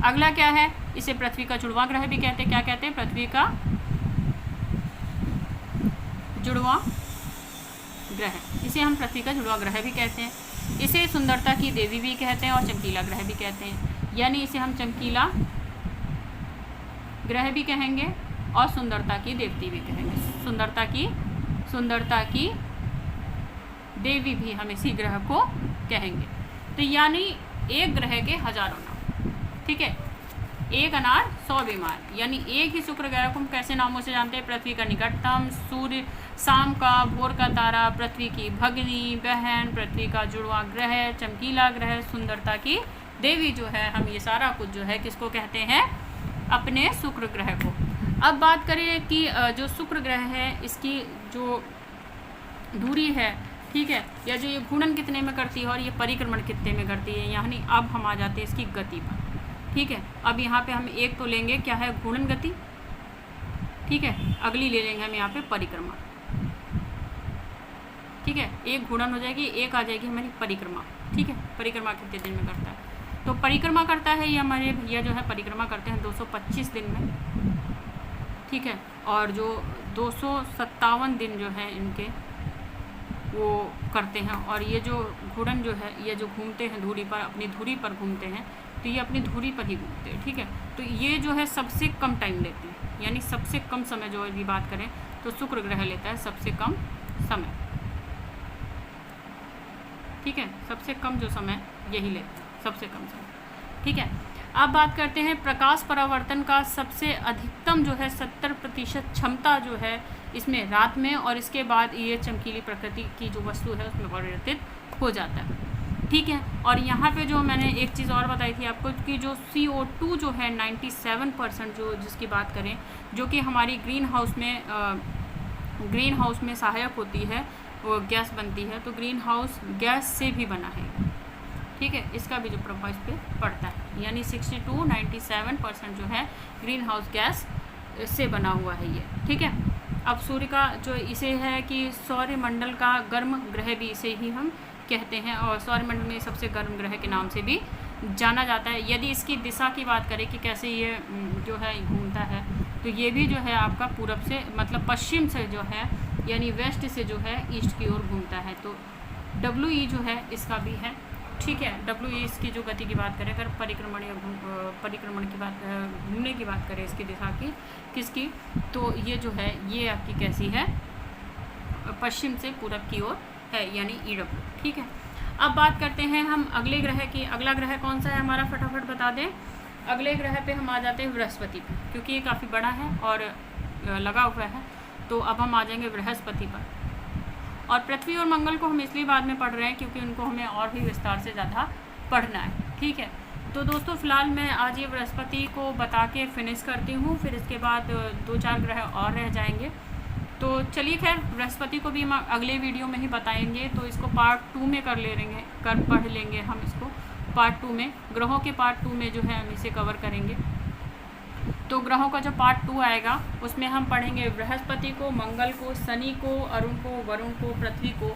अगला क्या है, इसे पृथ्वी का जुड़वां ग्रह भी कहते हैं। क्या कहते हैं, पृथ्वी का जुड़वां ग्रह, इसे हम पृथ्वी का जुड़वां ग्रह भी कहते हैं। इसे सुंदरता की देवी भी कहते हैं और चमकीला ग्रह भी कहते हैं, यानी इसे हम चमकीला ग्रह भी कहेंगे और सुंदरता की देवती भी कहेंगे। सुंदरता की देवी भी हम इसी ग्रह को कहेंगे। तो यानी एक ग्रह के हजारों नाम, ठीक है। एक अनार 100 बीमार, यानी एक ही शुक्र ग्रह को हम कैसे नामों से जानते हैं, पृथ्वी का निकटतम, सूर्य, शाम का, भोर का तारा, पृथ्वी की भगिनी बहन, पृथ्वी का जुड़वां ग्रह, चमकीला ग्रह, सुंदरता की देवी जो है, हम ये सारा कुछ जो है किसको कहते हैं, अपने शुक्र ग्रह को। अब बात करें कि जो शुक्र ग्रह है इसकी जो दूरी है ठीक है, या जो ये घूर्णन कितने में करती है और ये परिक्रमण कितने में करती है, यानी अब हम आ जाते हैं इसकी गति पर। ठीक है, अब यहाँ पे हम एक तो लेंगे क्या है, घूर्णन गति। ठीक है, अगली ले लेंगे हम यहाँ पे परिक्रमा। ठीक है, एक घूर्णन हो जाएगी, एक आ जाएगी हमारी परिक्रमा। ठीक है, परिक्रमा कितने दिन में करता है, तो परिक्रमा करता है ये हमारे भैया जो है परिक्रमा करते हैं 225 दिन में। ठीक है, और जो 257 दिन जो है इनके वो करते हैं। और ये जो घूर्णन जो है, ये जो घूमते हैं धुरी पर, अपनी धुरी पर घूमते हैं, तो ये अपनी धुरी पर ही घूमते हैं। ठीक है, तो ये जो है सबसे कम टाइम लेते हैं, यानी सबसे कम समय जो भी बात करें तो शुक्र ग्रह लेता है सबसे कम समय। ठीक है, सबसे कम जो समय यही लेता है, सबसे कम समय। ठीक है, अब बात करते हैं प्रकाश परावर्तन का सबसे अधिकतम जो है 70% क्षमता जो है इसमें रात में, और इसके बाद ये चमकीली प्रकृति की जो वस्तु है उसमें परिवर्तित हो जाता है। ठीक है, और यहाँ पे जो मैंने एक चीज़ और बताई थी आपको कि जो CO2 जो है 97% जो जिसकी बात करें, जो कि हमारी ग्रीन हाउस में सहायक होती है, वो गैस बनती है, तो ग्रीन हाउस गैस से भी बना है। ठीक है, इसका भी जो प्रभाव इस पर पड़ता है, यानी 62-97% जो है ग्रीन हाउस गैस से बना हुआ है ये। ठीक है, अब सूर्य का जो इसे है कि सौरमंडल का गर्म ग्रह भी इसे ही हम कहते हैं, और सौरमंडल में सबसे गर्म ग्रह के नाम से भी जाना जाता है। यदि इसकी दिशा की बात करें कि कैसे ये जो है घूमता है, तो ये भी जो है आपका पूरब से मतलब पश्चिम से जो है, यानी वेस्ट से जो है ईस्ट की ओर घूमता है। तो WE जो है इसका भी है। ठीक है, WE इसकी जो गति की बात करें, अगर परिक्रमण या परिक्रमण की बात, घूमने की बात करें इसकी दिशा की, किसकी, तो ये जो है ये आपकी कैसी है, पश्चिम से पूरब की ओर है, यानी EW। ठीक है, अब बात करते हैं हम अगले ग्रह की। अगला ग्रह कौन सा है हमारा, फटाफट बता दें। अगले ग्रह पे हम आ जाते हैं बृहस्पति पे, क्योंकि ये काफ़ी बड़ा है और लगा हुआ है। तो अब हम आ जाएंगे बृहस्पति पर, और पृथ्वी और मंगल को हम इसलिए बाद में पढ़ रहे हैं क्योंकि उनको हमें और भी विस्तार से ज़्यादा पढ़ना है। ठीक है, तो दोस्तों फिलहाल मैं आज ये बृहस्पति को बता के फिनिश करती हूँ, फिर इसके बाद 2-4 ग्रह और रह जाएंगे। तो चलिए खैर, बृहस्पति को भी हम अगले वीडियो में ही बताएंगे, तो इसको पार्ट 2 में पढ़ लेंगे हम इसको पार्ट 2 में। ग्रहों के पार्ट 2 में जो है हम इसे कवर करेंगे। तो ग्रहों का जो पार्ट 2 आएगा उसमें हम पढ़ेंगे बृहस्पति को, मंगल को, शनि को, अरुण को, वरुण को, पृथ्वी को।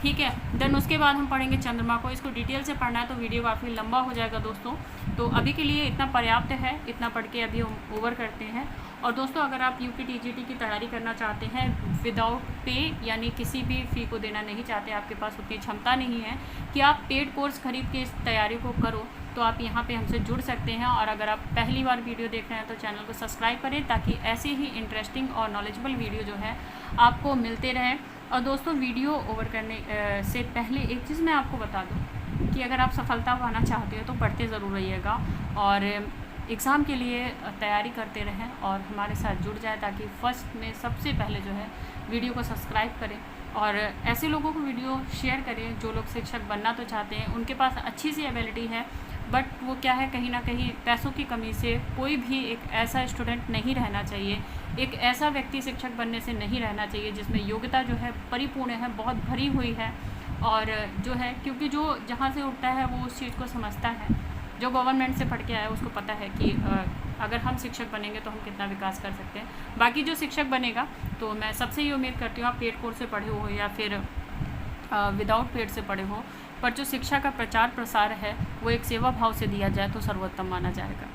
ठीक है, देन उसके बाद हम पढ़ेंगे चंद्रमा को। इसको डिटेल से पढ़ना है तो वीडियो काफ़ी लंबा हो जाएगा दोस्तों, तो अभी के लिए इतना पर्याप्त है, इतना पढ़ के अभी हम ओवर करते हैं। और दोस्तों अगर आप UP TGT की तैयारी करना चाहते हैं विदाउट पे, यानी किसी भी फ़ी को देना नहीं चाहते, आपके पास उतनी क्षमता नहीं है कि आप पेड कोर्स खरीद के इस तैयारी को करो, तो आप यहाँ पे हमसे जुड़ सकते हैं। और अगर आप पहली बार वीडियो देख रहे हैं तो चैनल को सब्सक्राइब करें, ताकि ऐसे ही इंटरेस्टिंग और नॉलेजेबल वीडियो जो है आपको मिलते रहें। और दोस्तों वीडियो ओवर करने से पहले एक चीज़ मैं आपको बता दूँ कि अगर आप सफलता पाना चाहते हो तो पढ़ते ज़रूर रहिएगा, और एग्ज़ाम के लिए तैयारी करते रहें और हमारे साथ जुड़ जाए, ताकि फर्स्ट में सबसे पहले जो है वीडियो को सब्सक्राइब करें, और ऐसे लोगों को वीडियो शेयर करें जो लोग शिक्षक बनना तो चाहते हैं, उनके पास अच्छी सी एबिलिटी है, बट वो क्या है, कहीं ना कहीं पैसों की कमी से कोई भी एक ऐसा स्टूडेंट नहीं रहना चाहिए, एक ऐसा व्यक्ति शिक्षक बनने से नहीं रहना चाहिए जिसमें योग्यता जो है परिपूर्ण है, बहुत भरी हुई है, और जो है क्योंकि जो जहाँ से उठता है वो उस चीज़ को समझता है। जो गवर्नमेंट से पढ़ के आया उसको पता है कि अगर हम शिक्षक बनेंगे तो हम कितना विकास कर सकते हैं। बाकी जो शिक्षक बनेगा, तो मैं सबसे ये उम्मीद करती हूँ आप पेड कोर्स से पढ़े हो या फिर विदाउट पेड से पढ़े हो, पर जो शिक्षा का प्रचार प्रसार है वो एक सेवा भाव से दिया जाए तो सर्वोत्तम माना जाएगा।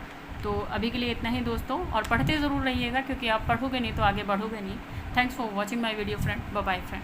तो अभी के लिए इतना ही दोस्तों, और पढ़ते ज़रूर रहिएगा, क्योंकि आप पढ़ोगे नहीं तो आगे बढ़ोगे नहीं। Thanks for watching my video friend. Bye bye friend.